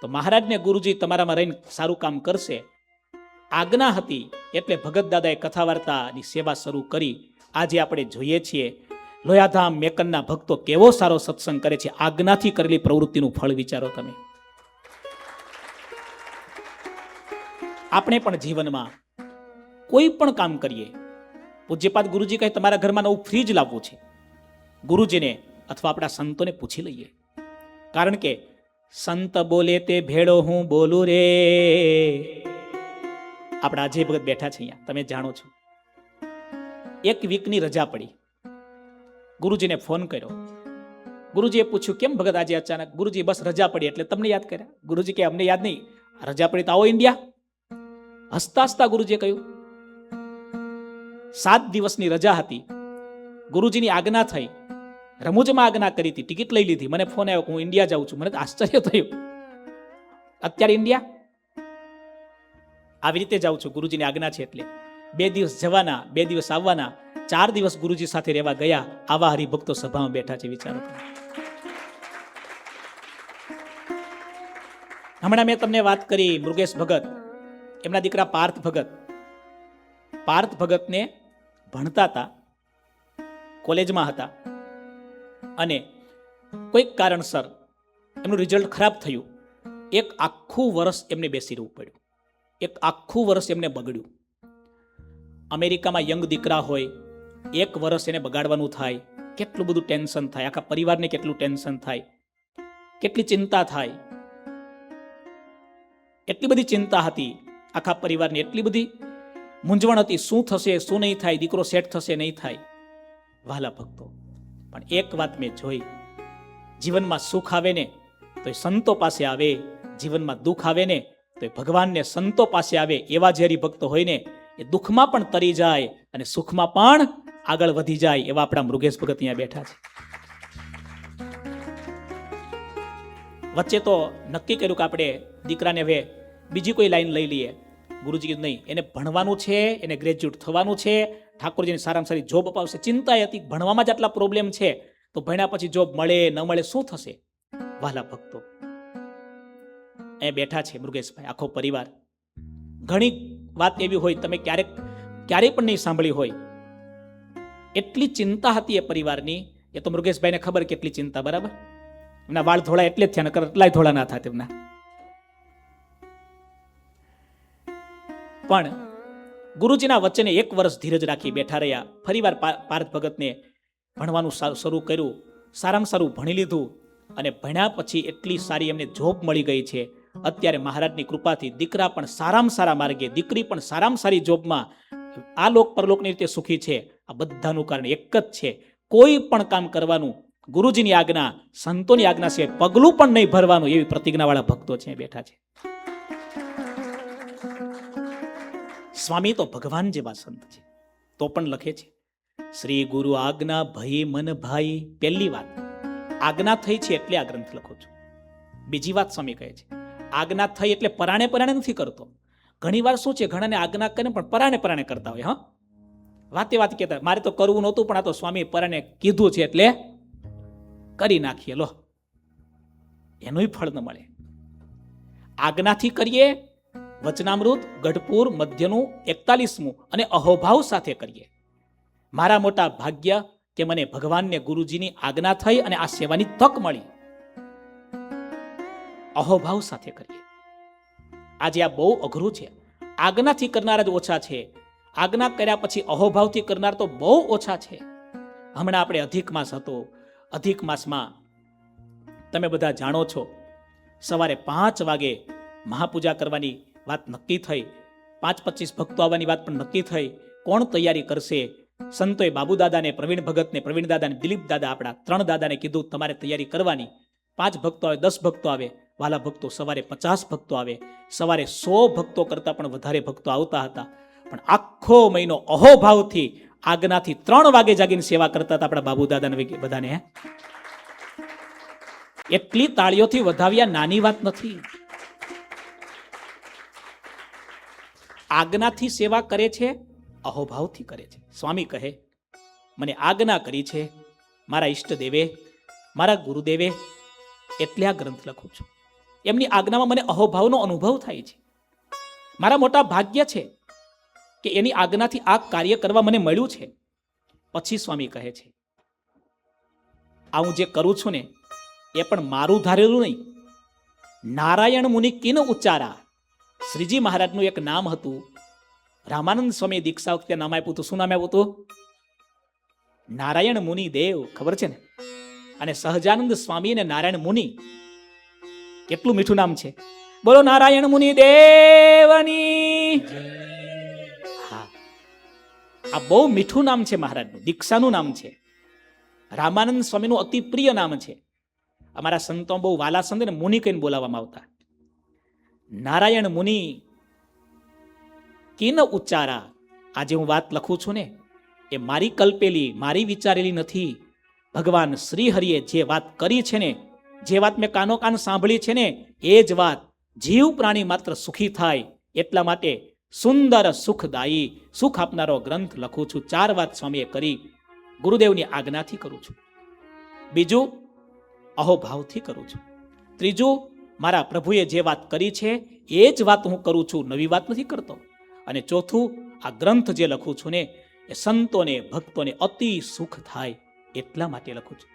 Speaker 1: તો મહારાજને ગુરુજી તમારામાં રહીને સારું કામ કરશે. આજ્ઞા હતી એટલે ભગત દાદાએ કથા વાર્તાની સેવા શરૂ કરી. આજે આપણે જોઈએ છીએ લોયાધામ મેકનના ભક્તો કેવો સારો સત્સંગ કરે છે. આજ્ઞાથી કરેલી પ્રવૃત્તિનું ફળ વિચારો તમે. આપણે પણ જીવનમાં કોઈ પણ કામ કરીએ, પૂજ્યપાદ ગુરુજી કહે તમારા ઘરમાં નવું ફ્રીજ લાવવું છે, ગુરુજીને અથવા આપણા સંતોને પૂછી લઈએ. કારણ કે સંત બોલે તે ભેળો હું બોલું રે. આપણા અજય ભગત બેઠા છે અહીંયા, તમે જાણો છો. 1 વીકની રજા પડી, ગુરુજીને ફોન કર્યો. ગુરુજીએ પૂછ્યું કેમ ભગત આજે અચાનક? ગુરુજી બસ રજા પડી એટલે તમને યાદ કર્યા. ગુરુજી કે અમને યાદ નહીં, રજા પડી તો આવો ઇન્ડિયા. હસતા હસતા ગુરુજીએ કહ્યું 7 દિવસની રજા હતી, ગુરુજીની આજ્ઞા થઈ, રમૂજમાં આજ્ઞા કરી હતી, ટિકિટ લઈ લીધી, મને ફોન આવ્યો કે હું ઇન્ડિયા જાઉં છું. મને તો આશ્ચર્ય થયું, અત્યારે ઇન્ડિયા? આવી રીતે જાઉં છું, ગુરુજીની આજ્ઞા છે એટલે. 2 દિવસ જવાના, 2 દિવસ આવવાના, 4 દિવસ ગુરુજી સાથે રહેવા ગયા. આવા હરિભક્તો સભામાં બેઠા છે, વિચારો. હમણાં મેં તમને વાત કરી મૃગેશ ભગત, એમના દીકરા પાર્થ ભગત. પાર્થ ભગતને ભણતા હતા, કોલેજમાં હતા, અને કોઈક કારણસર એમનું રિઝલ્ટ ખરાબ થયું. 1 આખું વર્ષ એમને બેસી રહેવું પડ્યું, 1 આખું વર્ષ એમને બગડ્યું. અમેરિકામાં યંગ દીકરા હોય, 1 વર્ષ એને બગાડવાનું થાય, કેટલું બધું ટેન્શન થાય, આખા પરિવારને કેટલું ટેન્શન થાય, કેટલી ચિંતા થાય. એટલી બધી ચિંતા હતી આખા પરિવારની, એટલી બધી મૂંઝવણ હતી, શું થશે શું નહીં થાય, દીકરો સેટ થશે નહીં થાય. વહાલા ભક્તો, પણ એક વાત મેં જોઈ, જીવનમાં સુખ આવે ને તો એ સંતો પાસે આવે, જીવનમાં દુઃખ આવે ને તો એ ભગવાનને સંતો પાસે આવે. એવા જે હરિભક્તો હોય ને એ દુઃખમાં પણ તરી જાય અને સુખમાં પણ આગળ વધી જાય. એવા આપણા મૃગેશ ભગત અહીંયા બેઠા છે. વચ્ચે તો નક્કી કર્યું કે આપણે દીકરાને હવે બીજી કોઈ લાઈન લઈ લઈએ. ગુરુજી કીધું નહીં, એને ભણવાનું છે, એને ગ્રેજ્યુએટ થવાનું છે, ઠાકોરજીની સારામાં સારી જોબ અપાવશે. ચિંતા હતી ભણવામાં જ આટલા પ્રોબ્લેમ છે તો ભણ્યા પછી જોબ મળે ન મળે શું થશે? વહાલા ભક્તો, એ બેઠા છે મૃગેશભાઈ, આખો પરિવાર. ઘણી વાત એવી હોય તમે ક્યારેય પણ નહીં સાંભળી હોય. એટલી ચિંતા હતી એ પરિવારની. એ તો મૃગેશભાઈને ખબર કેટલી ચિંતા, બરાબર? એમના વાળ ધોળા એટલે જ થયા, નકર એટલાય ધોળા ના થાય તેમના. પણ ગુરુજીના વચ્ચેને 1 વર્ષ ધીરજ રાખી બેઠા રહ્યા. ફરીવાર પાર્થ ભગતને ભણવાનું શરૂ કર્યું, સારામાં સારું ભણી લીધું, અને ભણ્યા પછી એટલી સારી એમને જોબ મળી ગઈ છે. અત્યારે મહારાજની કૃપાથી દીકરા પણ સારામાં સારા માર્ગે, દીકરી પણ સારામાં સારી જોબમાં, આ લોક પરલોકની રીતે સુખી છે. આ બધાનું કારણ એક જ છે, કોઈ પણ કામ કરવાનું ગુરુજીની આજ્ઞા, સંતોની આજ્ઞા છે, પગલું પણ નહીં ભરવાનું, એવી પ્રતિજ્ઞાવાળા ભક્તો છે બેઠા છે. સ્વામી તો ભગવાન જેવા સંત છે, તો પણ લખે છે શ્રી ગુરુ આજ્ઞા ભઈ મન ભાઈ. પહેલી વાત, આજ્ઞા થઈ છે એટલે આ ગ્રંથ લખો છું. બીજી વાત સ્વામી કહે છે, આજ્ઞા થઈ એટલે પરાણે નથી કરતો, ઘણી વાર શું છે, ઘણાને આજ્ઞા કરીને પણ પરાણે કરતા હોય. હા, વાતે વાત કહેતા મારે તો કરવું નહોતું, પણ આ તો સ્વામી પરાણે કીધું છે એટલે કરી નાખીએ, લો એનું ફળ ન મળે. આજ્ઞાથી કરીએ, વચનામૃત ગઢપુર મધ્યનું 41મું અને અહોભાવ સાથે કરીએ. મારા મોટા ભાગ્ય કે મને ભગવાનને ગુરુજીની આજ્ઞા થઈ અને આ સેવાની તક મળી. અહોભાવ સાથે કરીએ. આજે આ બહુ અઘરું છે. આજ્ઞાથી કરનારા જ ઓછા છે. આજ્ઞા કર્યા પછી અહોભાવથી કરનાર તો બહુ ઓછા છે. હમણાં આપણે અધિક માસ હતો. અધિક માસમાં તમે બધા જાણો છો, સવારે 5 વાગે મહાપૂજા કરવાની વાત નક્કી થઈ. 5:25 ભક્તો આવવાની વાત પણ નક્કી થઈ. કોણ તૈયારી કરશે? સંતોએ બાબુ દાદાને, પ્રવીણ ભગતને, પ્રવીણ દાદાને, દિલીપ દાદા, આપણા 3 દાદાને કીધું તમારે તૈયારી કરવાની. 5 ભક્તો આવે, 10 ભક્તો આવે. વાલા ભક્તો સવારે 50 ભક્તો આવે. સવારે 100 ભક્તો કરતા પણ વધારે ભક્તો આવતા હતા. પણ આખો મહિનો અહોભાવથી આજ્ઞાથી 3 વાગે જાગીને સેવા કરતા હતા આપણા બાબુ દાદાને બધાને. એટલી તાળીઓથી વધાવ્યા નાની વાત નથી. આજ્ઞાથી સેવા કરે છે, અહોભાવથી કરે છે. સ્વામી કહે મને આજ્ઞા કરી છે મારા ઈષ્ટદેવે, મારા ગુરુદેવે, એટલે આ ગ્રંથ લખું છું. એમની આજ્ઞામાં મને અહોભાવનો અનુભવ થાય છે. મારા મોટા ભાગ્ય છે કે એની આજ્ઞાથી આ કાર્ય કરવા મને મળ્યું છે. પછી સ્વામી કહે છે આ હું જે કરું છું ને એ પણ મારું ધારેલું નહીં. નારાયણ મુનિ કિન ઉચ્ચારા. શ્રીજી મહારાજનું એક નામ હતું. રામાનંદ સ્વામી દીક્ષા વખતે નામ આપ્યું હતું. શું નામ આપ્યું હતું? નારાયણ મુનિ દેવ. ખબર છે ને? અને સહજાનંદ સ્વામી અને નારાયણ મુનિ, કેટલું મીઠું નામ છે. બોલો નારાયણ મુનિ દેવની. હા, આ બહુ મીઠું નામ છે મહારાજનું, દીક્ષાનું નામ છે. રામાનંદ સ્વામીનું અતિ પ્રિય નામ છે. અમારા સંતો બહુ વાલા સંત ને મુનિ કહીને બોલાવવામાં આવતા. નારાયણ મુનિ કિન ઉચ્ચારા. આજે હું વાત લખું છું ને એ મારી કલ્પેલી, મારી વિચારેલી નથી. ભગવાન શ્રી હરિએ જે વાત કરી છે ને, જે વાત મેં કાનો કાન સાંભળી છે ને, એ જ વાત જીવ પ્રાણી માત્ર સુખી થાય એટલા માટે સુંદર સુખદાયી સુખ આપનારો ગ્રંથ લખું છું. 4 વાત સ્વામીએ કરી. ગુરુદેવની આજ્ઞાથી કરું છું. બીજું, અહોભાવથી કરું છું. ત્રીજું, મારા પ્રભુએ જે વાત કરી છે એ જ વાત હું કરું છું, નવી વાત નથી કરતો. અને ચોથું, આ ગ્રંથ જે લખું છું ને એ સંતોને ભક્તોને અતિ સુખ થાય એટલા માટે લખું છું.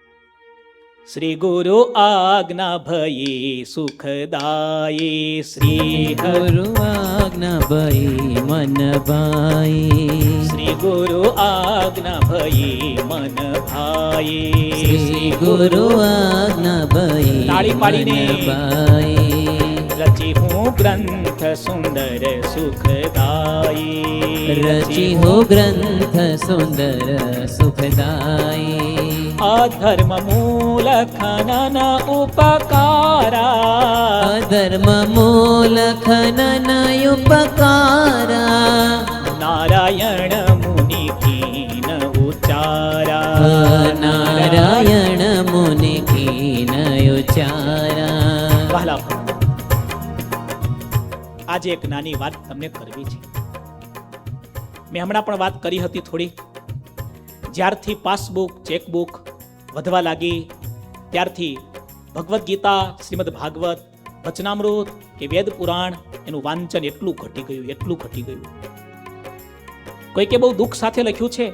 Speaker 1: શ્રી ગુરુ આજ્ઞા ભયે સુખદાયી. શ્રી
Speaker 2: ગુરુ આજ્ઞા ભયે મન ભાઈ.
Speaker 1: શ્રી ગુરુ આજ્ઞા ભયે મન ભાઈ.
Speaker 2: શ્રી ગુરુ આજ્ઞા ભયે
Speaker 1: તાળી પાડીને
Speaker 2: ભાઈ.
Speaker 1: રચી હું ગ્રંથ સુંદર સુખદાયી.
Speaker 2: રચી હો ગ્રંથ સુંદર સુખદાયી.
Speaker 1: અધર્મ મૂલ ખનન ઉપકારા.
Speaker 2: અધર્મ મૂલ ખનન ઉપકારા.
Speaker 1: નારાયણ મુનિ કીન ઉચ્ચારા.
Speaker 2: નારાયણ મુનિ કીન ઉચ્ચારા.
Speaker 1: વહાલા, આજે એક નાની વાત તમને કરવી છે. મેં હમણાં પણ વાત કરી હતી થોડી. જ્યારથી પાસબુક, ચેકબુક વધવા લાગી ત્યારથી ભગવદ્ ગીતા, શ્રીમદ ભાગવત, વચનામૃત કે વેદ પુરાણ એનું વાંચન એટલું ઘટી ગયું. કોઈકે બહુ દુઃખ સાથે લખ્યું છે,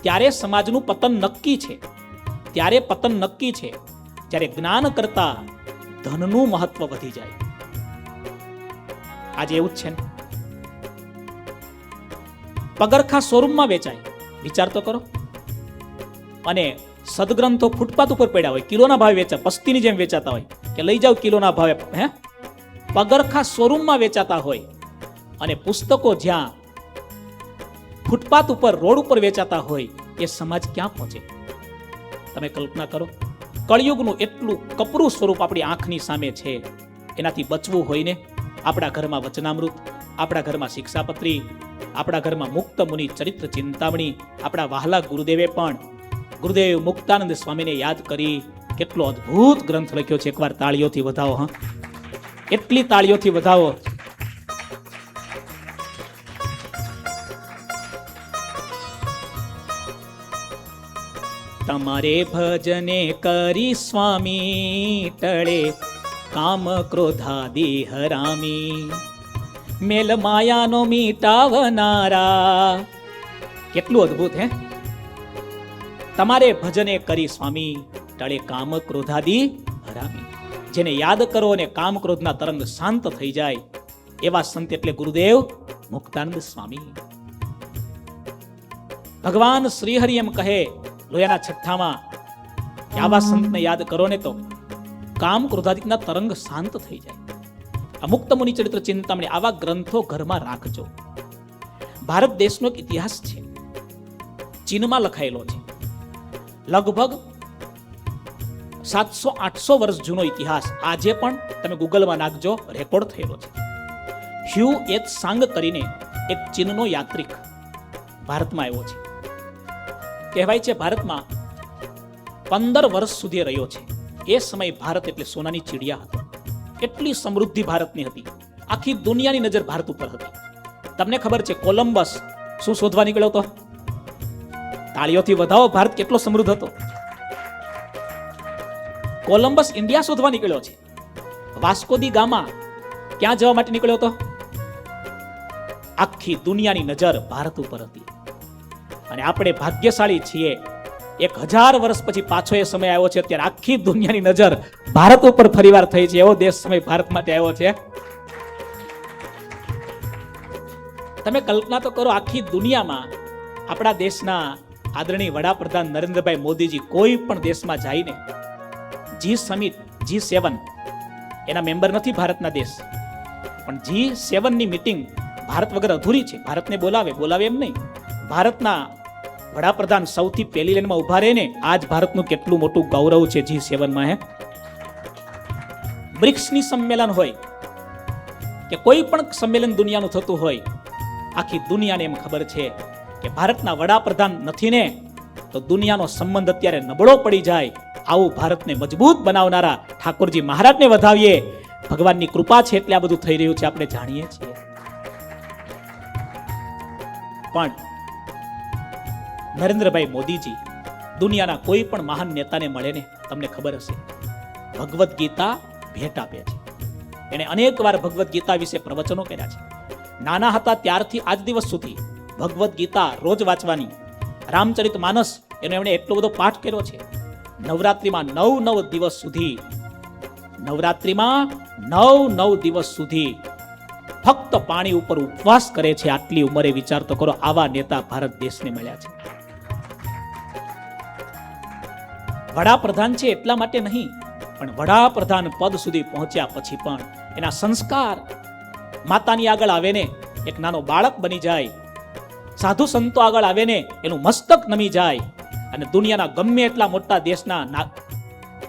Speaker 1: ત્યારે સમાજનું પતન નક્કી છે. ત્યારે પતન નક્કી છે જ્યારે જ્ઞાન કરતા ધનનું મહત્વ વધી જાય. આજે એવું જ છે ને. પગરખા શોરૂમમાં વેચાય, વિચાર તો કરો. અને સદગ્રંથો ફૂટપાથ ઉપર પડ્યા હોય, કિલોના ભાવે વેચાય, પસ્તીની જેમ વેચાતા હોય કે લઈ જાઓ કિલોના ભાવે. પગરખા શોરૂમમાં વેચાતા હોય અને પુસ્તકો જ્યાં ફૂટપાથ ઉપર, રોડ ઉપર વેચાતા હોય, એ સમાજ ક્યાં પહોંચે? તમે કલ્પના કરો. કળિયુગનું એટલું કપરું સ્વરૂપ આપણી આંખની સામે છે. એનાથી બચવું હોય ને, આપણા ઘરમાં વચનામૃત, આપણા ઘરમાં શિક્ષાપત્રી, આપણા ઘરમાં મુક્ત મુનિ ચરિત્ર ચિંતામણી. આપણા વહાલા ગુરુદેવે પણ ગુરુદેવ મુક્તાનંદ સ્વામીને યાદ કરી કેટલો અદ્ભુત ગ્રંથ લખ્યો છે. એકવાર તાળીઓથી વધાવો. એટલી તાળીઓથી વધાવો. તમારે ભજને કરી સ્વામી ટળે કામ ક્રોધાદી હરામી. મેલ માયાનો મીટાવનારા. કેટલું અદ્ભુત હે. તમારે ભજને કરી સ્વામી ટળે કામ ક્રોધાદી હરામી. જેને યાદ કરો અને કામ ક્રોધના તરંગ શાંત થઈ જાય એવા સંત એટલે ગુરુદેવ મુક્તાનંદ સ્વામી. ભગવાન શ્રીહરિ એમ કહે લોયાના છઠ્ઠામાં કે આવા સંતને યાદ કરો ને તો કામ ક્રોધાદિકના તરંગ શાંત થઈ જાય. આ મુક્ત મુનિ ચરિત્ર ચિંતામણી આવા ગ્રંથો ઘરમાં રાખજો. ભારત દેશનો એક ઇતિહાસ છે, ચીનમાં લખાયેલો છે. લગભગ 700-800 વર્ષ જૂનો ઇતિહાસ આજે પણ તમે ગૂગલમાં નાખજો, રેકોર્ડ થયેલો છે. હ્યુ એચ સાંગ કરીને એક ચીનનો યાત્રિક ભારતમાં આવ્યો છે. કહેવાય છે ભારતમાં 15 વર્ષ સુધી રહ્યો છે. એ સમય ભારત એટલે સોનાની ચીડિયા હતો. એટલી સમૃદ્ધિ ભારતની હતી. આખી દુનિયાની નજર ભારત ઉપર હતી. તમને ખબર છે કોલંબસ શું શોધવા નીકળ્યો હતો? તાળીઓથી વધાવો, ભારત કેટલો સમૃદ્ધ હતો. કોલંબસ ઇન્ડિયા શોધવા નીકળ્યો છે. વાસ્કો દી ગામા ક્યાં જવા માટે નીકળ્યો હતો? આખી દુનિયાની નજર ભારત ઉપર હતી. અને આપણે ભાગ્યશાળી છીએ, 1000 વર્ષ પછી પાછો એ સમય આવ્યો છે. અત્યારે આખી દુનિયાની નજર ભારત ઉપર ફરીવાર થઈ છે. એવો દેશ સમય ભારત માટે આવ્યો છે. તમે કલ્પના તો કરો, આખી દુનિયામાં આપણા દેશના આદરણીય વડાપ્રધાન નરેન્દ્રભાઈ મોદીજી કોઈ પણ દેશમાં જઈને જી સમિટ G7 એના મેમ્બર નથી ભારતના દેશ, પણ G7 ની મીટિંગ ભારત વગર અધૂરી છે. ભારતને બોલાવે એમ નહીં. ભારતના વડાપ્રધાન સૌથી પહેલી લાઈનમાં ઉભા રહે ને, આજ ભારતનું કેટલું મોટું ગૌરવ છે G7 માં. હે બ્રિક્સની સંમેલન હોય કે કોઈ પણ સંમેલન દુનિયાનું થતું હોય, આખી દુનિયાને એમ ખબર છે કે ભારતના વડાપ્રધાન નથી ને તો દુનિયાનો સંબંધ અત્યારે નબળો પડી જાય. આવું ભારતને મજબૂત બનાવનારા ઠાકોરજી મહારાજને વધાવીએ. ભગવાનની કૃપા છે એટલે આ બધું થઈ રહ્યું છે, આપણે જાણીએ છીએ. પણ નરેન્દ્રભાઈ મોદીજી દુનિયાના કોઈ પણ મહાન નેતાને મળે ને, તમને ખબર હશે ભગવદ્ ગીતા ભેટ આપે છે. એને અનેક વાર ભગવદ્ ગીતા વિશે પ્રવચનો કર્યા છે. નાના હતા ત્યારથી આજ દિવસ સુધી ભગવદ્ ગીતા રોજ વાંચવાની. રામચરિત માનસ એનો એમણે એટલો બધો પાઠ કર્યો છે. નવરાત્રિમાં 9 દિવસ સુધી ફક્ત પાણી ઉપર ઉપવાસ કરે છે. આટલી ઉંમરે વિચાર તો કરો, આવા નેતા ભારત દેશને મળ્યા છે. વડાપ્રધાન છે એટલા માટે નહીં, પણ વડાપ્રધાન પદ સુધી પહોંચ્યા પછી પણ એના સંસ્કાર માતાની આગળ આવે ને એક નાનો બાળક બની જાય, સાધુ સંતો આગળ આવે ને એનું મસ્તક નમી જાય, અને દુનિયાના ગમે એટલા મોટા દેશના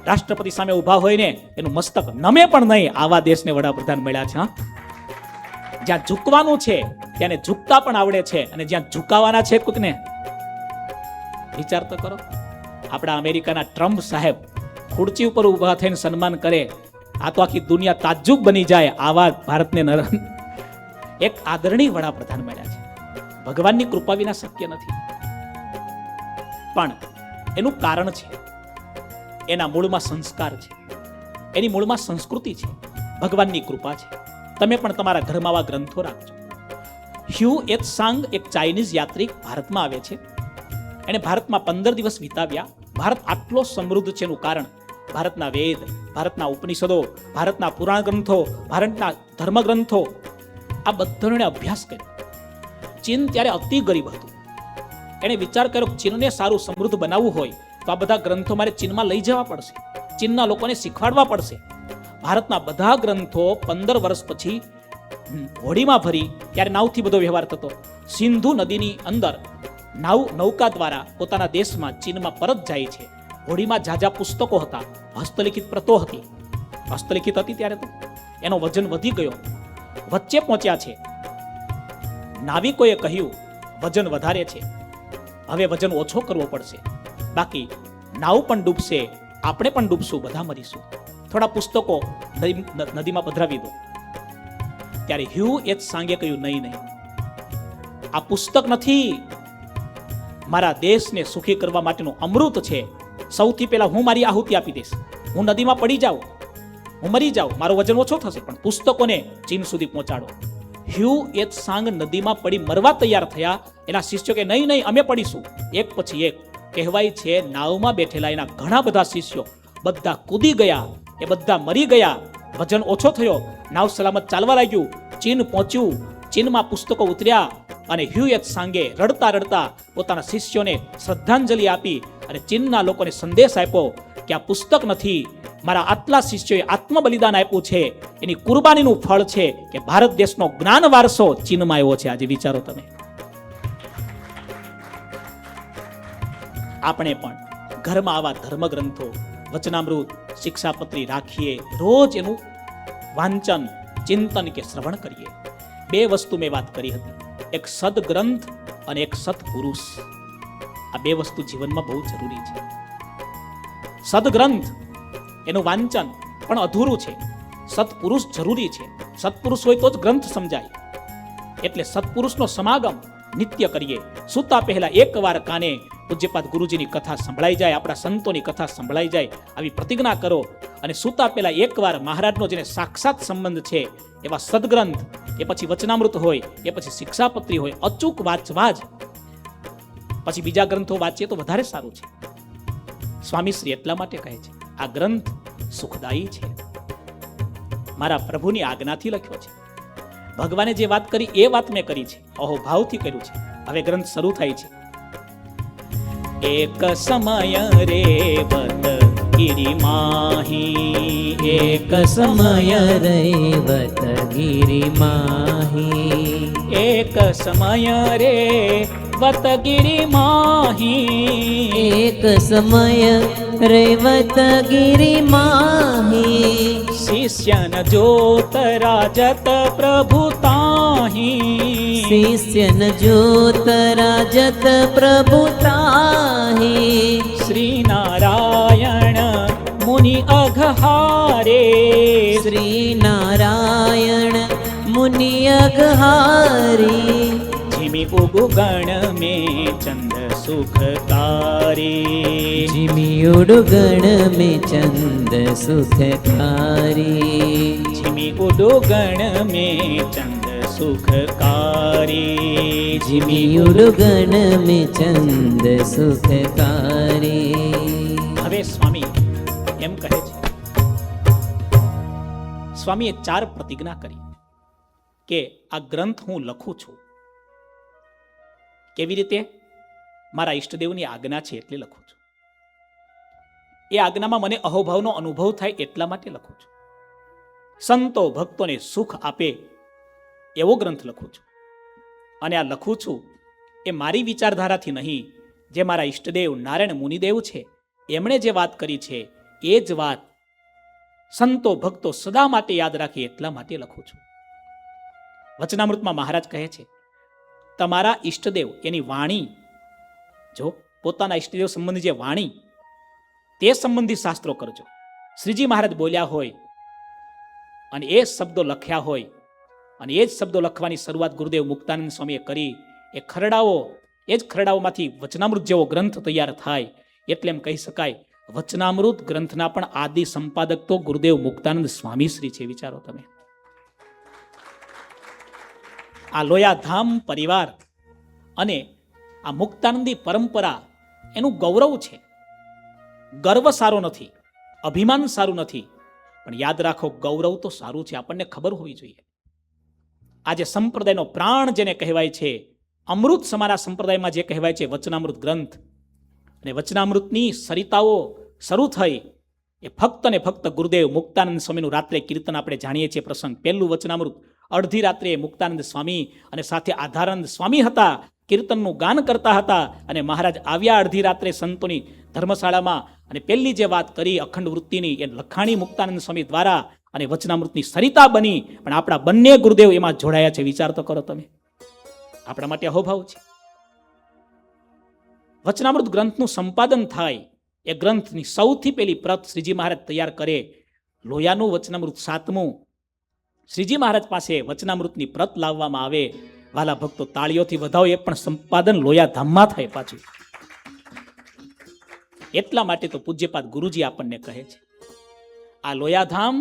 Speaker 1: રાષ્ટ્રપતિ સામે ઉભા હોય ને એનું મસ્તક નમે પણ નહીં. આવા દેશને વડાપ્રધાન મળ્યા છે. જ્યાં ઝૂકવાનું છે ત્યાં ઝૂકતા પણ આવડે છે, અને જ્યાં ઝુકાવાના છે કોઈકને, વિચાર તો કરો. આપણા અમેરિકાના ટ્રમ્પ સાહેબ ખુરચી ઉપર ઉભા થઈને સન્માન કરે, આ તો આખી દુનિયા તાજ્જુબ બની જાય. આવા ભારતને એક આદરણીય વડાપ્રધાન મળ્યા છે. ભગવાનની કૃપા વિના શક્ય નથી. પણ એનું કારણ છે, એના મૂળમાં સંસ્કાર છે, એની મૂળમાં સંસ્કૃતિ છે, ભગવાનની કૃપા છે. તમે પણ તમારા ઘરમાં આવા ગ્રંથો રાખજો. હ્યુ એચ સાંગ એક ચાઇનીઝ યાત્રિક ભારતમાં આવે છે. એણે ભારતમાં 15 દિવસ વિતાવ્યા. ભારત આટલો સમૃદ્ધ છે એનું કારણ ભારતના વેદ, ભારતના ઉપનિષદો, ભારતના પુરાણ ગ્રંથો, ભારતના ધર્મ ગ્રંથો, આ બધાનો એણે અભ્યાસ કર્યો. ચીન ત્યારે અતિ ગરીબ હતું. એણે વિચાર કર્યો કે ચીનને સારું સમૃદ્ધ બનાવવું હોય તો આ બધા ગ્રંથો મારે ચીનમાં લઈ જવા પડશે, ચીનના લોકોને શીખવાડવા પડશે. ભારતના બધા ગ્રંથો 15 વર્ષ પછી હોડીમાં ભરી, ત્યારે નાવથી બધો વ્યવહાર થતો. સિંધુ નદીની અંદર નૌકા દ્વારા પોતાના દેશમાં ચીનમાં પરત જાય છે. હોડીમાં જાજા પુસ્તકો હતા, હસ્તલિખિત પ્રતો હતી. હસ્તલિખિત હતી ત્યારે તો એનો વજન વધી ગયો. વચ્ચે પહોંચ્યા છે. નાવિકોએ કહ્યું વજન વધારે છે, હવે વજન ઓછો કરવો પડશે, બાકી નાવ પણ ડૂબશે, આપણે પણ ડૂબશું, બધા મરીશું. થોડા પુસ્તકો નદીમાં પધરાવી દો. ત્યારે હ્યુ એચ સાંગે કહ્યું નહીં, આ પુસ્તક નથી, મારા દેશને સુખી કરવા માટેનું અમૃત છે. સૌથી પહેલા હું મારી આહુતિ આપી દઈશ, હું નદીમાં પડી જાઉં, હું મરી જાઉં, મારો વજન ઓછો થશે, પણ પુસ્તકોને ચીન સુધી પહોંચાડો. હ્યુ એત સાંગ નદીમાં પડી મરવા તૈયાર થયા. એના શિષ્યો કે નહીં નહીં, અમે પડીશું. એક પછી એક કહેવાય છે નાવમાં બેઠેલા એના ઘણા બધા શિષ્યો બધા કૂદી ગયા, એ બધા મરી ગયા. વજન ઓછો થયો, નાવ સલામત ચાલવા લાગ્યું. ચીન પહોંચ્યું, ચીનમાં પુસ્તકો ઉતર્યા અને હ્યુ એત સાંગે રડતા રડતા પોતાના શિષ્યોને શ્રદ્ધાંજલિ આપી અને ચીનના લોકોને સંદેશ આપ્યો કે આ પુસ્તક નથી, મારા આટલા શિષ્યોએ આત્મ બલિદાન આપ્યું છે, એની કુરબાનીનું ફળ છે કે ભારત દેશનો જ્ઞાન વારસો ચીનમાં આવ્યો છે. આજે વિચારો તમે. આપણે પણ ઘરમાં આવા ધર્મગ્રંથો, વચનામૃત, શિક્ષાપત્રી રાખીએ, રોજ એનું વાંચન, ચિંતન કે શ્રવણ કરીએ. બે વસ્તુ મેં વાત કરી હતી, એક સદગ્રંથ અને એક સત્પુરુષ. આ બે વસ્તુ જીવનમાં બહુ જરૂરી છે. સદગ્રંથ એનું વાંચન પણ અધૂરું છે, સત્પુરુષ જરૂરી છે. સત્પુરુષ હોય તો જ ગ્રંથ સમજાય. એટલે સત્પુરુષનો સમાગમ નિત્ય કરીએ. સૂતા પહેલા એકવાર કાને પૂજ્યપાદ ગુરુજીની કથા સંભળાઈ જાય, આપણા સંતોની કથા સંભળાઈ જાય, આવી પ્રતિજ્ઞા કરો. અને સૂતા પહેલા એકવાર મહારાજનો જેને સાક્ષાત સંબંધ છે એવા સદગ્રંથ, એ પછી વચનામૃત હોય, એ પછી શિક્ષાપત્રી હોય, અચૂક વાંચવા જ. પછી બીજા ગ્રંથો વાંચીએ તો વધારે સારું છે. સ્વામીશ્રી એટલા માટે કહે છે આ ગ્રંથ સુખદાયી છે, મારા પ્રભુની આજ્ઞાથી લખ્યો છે. ભગવાને જે વાત કરી એ વાત મેં કરી છે, અહોભાવથી કર્યું છે. હવે ગ્રંથ શરૂ થાય છે. એક સમય રે બત ગિરિ માહી,
Speaker 2: એક સમય રૈવત ગિરિ માહી,
Speaker 1: એક સમય રે વત ગિરિ માહી,
Speaker 2: એક સમય રૈવત ગિરિ માહી,
Speaker 1: શિષ્યન જોત રાજત પ્રભુ તાહી,
Speaker 2: શિષ્યન જોત રાજત પ્રભુ તાહી,
Speaker 1: શ્રી નારાયણ મુનિ અઘહારે,
Speaker 2: શ્રી નારાયણ મુનિ અઘહારી,
Speaker 1: જીમી ઉગુ ગણ મેં ચંદ સુખકારી,
Speaker 2: જીમિયુડ ગણ મેં ચંદ સુખકારી,
Speaker 1: જીમી ઉડુ ગણ મેં ચંદ સુખકારી,
Speaker 2: જીમિયુડ ગણ મેં ચંદ સુખકારી.
Speaker 1: હવે સ્વામી એમ કહે છે, સ્વામીએ 4 પ્રતિજ્ઞા કરી કે આ ગ્રંથ હું લખું છું. કેવી રીતે? મારા ઈષ્ટદેવની આજ્ઞા છે એટલે લખું છું. એ આજ્ઞામાં મને અહોભાવનો અનુભવ થાય એટલા માટે લખું છું. સંતો ભક્તોને સુખ આપે એવો ગ્રંથ લખું છું. અને આ લખું છું એ મારી વિચારધારાથી નહીં, જે મારા ઈષ્ટદેવ નારાયણ મુનિદેવ છે એમણે જે વાત કરી છે એ જ વાત સંતો ભક્તો સદા માટે યાદ રાખે એટલા માટે લખું છું. વચનામૃતમાં મહારાજ કહે છે તમારા ઈષ્ટદેવ એની વાણી, જો પોતાના ઈષ્ટદેવ સંબંધી જે વાણી તે સંબંધી શાસ્ત્રો કરજો. શ્રીજી મહારાજ બોલ્યા હોય અને એ શબ્દો લખ્યા હોય અને એ જ શબ્દો લખવાની શરૂઆત ગુરુદેવ મુક્તાનંદ સ્વામીએ કરી. એ ખરડાઓ, એ જ ખરડાઓમાંથી વચનામૃત જેવો ગ્રંથ તૈયાર થાય. એટલે એમ કહી શકાય વચનામૃત ગ્રંથના પણ આદિ સંપાદક તો ગુરુદેવ મુક્તાનંદ સ્વામી શ્રી છે. વિચારો તમે. આ લોયાધામ પરિવાર અને આ મુક્તાનંદી પરંપરા એનું ગૌરવ છે. ગર્વ સારો નથી, અભિમાન સારું નથી, પણ યાદ રાખો ગૌરવ તો સારું છે. આપણને ખબર હોવી જોઈએ. આજે સંપ્રદાયનો પ્રાણ જેને કહેવાય છે, અમૃત સમાના સંપ્રદાયમાં જે કહેવાય છે વચનામૃત ગ્રંથ, અને વચનામૃતની સરિતાઓ શરૂ થઈ એ ફક્ત ને ફક્ત ગુરુદેવ મુક્તાનંદ સ્વામીનું રાત્રે કીર્તન આપણે જાણીએ છીએ પ્રસંગ. પહેલું વચનામૃત અડધી રાત્રે મુક્તાનંદ સ્વામી અને સાથે આધારાનંદ સ્વામી હતા, કીર્તનનું ગાન કરતા હતા. અને મહારાજ આવ્યા અડધી રાત્રે સંતોની ધર્મશાળામાં અને પહેલી જે વાત કરી અખંડ વૃત્તિની એ લખાણી મુક્તાનંદ સ્વામી દ્વારા અને વચનામૃતની સરિતા બની. પણ આપણા બંને ગુરુદેવ એમાં જોડાયા છે. વિચાર તો કરો તમે. આપણા માટે અહોભાવ છે. વચનામૃત ગ્રંથનું સંપાદન થાય, એ ગ્રંથની સૌથી પહેલી પ્રત શ્રીજી મહારાજ તૈયાર કરે. લોયાનું વચનામૃત 7મું શ્રીજી મહારાજ પાસે વચનામૃતની પ્રત લાવવામાં આવે. વાલા ભક્તો તાળીઓથી વધાવો, એ પણ સંપાદન લોયા ધામમાં થાય. પાછું એટલા માટે તો પૂજ્યપાદ ગુરુજી આપણને કહે છે, આ લોયાધામ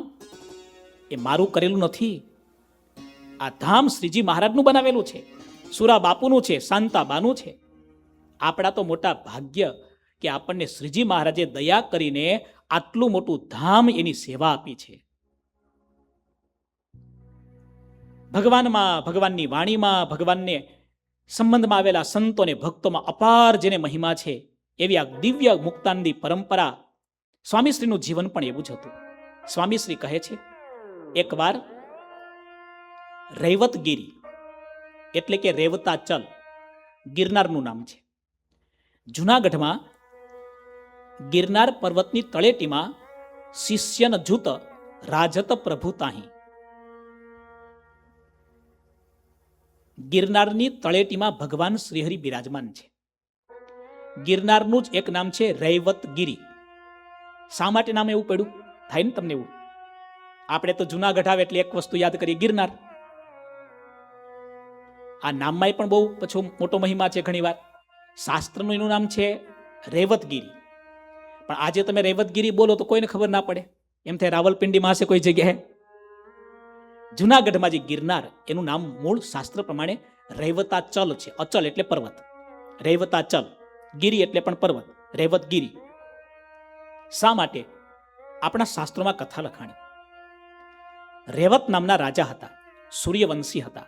Speaker 1: એ મારું કરેલું નથી, આ ધામ શ્રીજી મહારાજનું બનાવેલું છે, સુરા બાપુનું છે, શાંતાબાનું છે. આપણા તો મોટા ભાગ્ય કે આપણને શ્રીજી મહારાજે દયા કરીને આટલું મોટું ધામ એની સેવા આપી છે. ભગવાનમાં, ભગવાનની વાણીમાં, ભગવાનને સંબંધમાં આવેલા સંતોને ભક્તોમાં અપાર જેને મહિમા છે, એવી આ દિવ્ય મુક્તાનંદી પરંપરા. સ્વામીશ્રીનું જીવન પણ એવું જ હતું. સ્વામીશ્રી કહે છે, એકવાર રૈવતગીરી એટલે કે રેવતાચલ ગિરનારનું નામ છે. જૂનાગઢમાં ગિરનાર પર્વતની તળેટીમાં શિષ્યન જૂત રાજત પ્રભુ તાહી. ગિરનારની તળેટીમાં ભગવાન શ્રીહરિ બિરાજમાન છે. ગિરનારનું જ એક નામ છે રૈવતગીરી. શા માટે નામ એવું પડ્યું થાય ને તમને એવું? આપણે તો જૂનાગઢ આવે એટલે એક વસ્તુ યાદ કરીએ, ગિરનાર. આ નામમાં પણ બહુ પછો મોટો મહિમા છે. ઘણીવાર શાસ્ત્રનું એનું નામ છે રેવતગીરી, પણ આજે તમે રેવતગીરી બોલો તો કોઈને ખબર ના પડે, એમ થાય રાવલપિંડીમાં હશે કોઈ જગ્યાએ. જૂનાગઢમાં જે ગિરનાર એનું નામ મૂળ શાસ્ત્ર પ્રમાણે રૈવતાચલ છે. અચલ એટલે પર્વત, રૈવતાચલ. ગીરી એટલે પણ પર્વત, રૈવતગીરી. શા માટે? આપણા શાસ્ત્રોમાં કથા લખાણી. રેવત નામના રાજા હતા, સૂર્યવંશી હતા.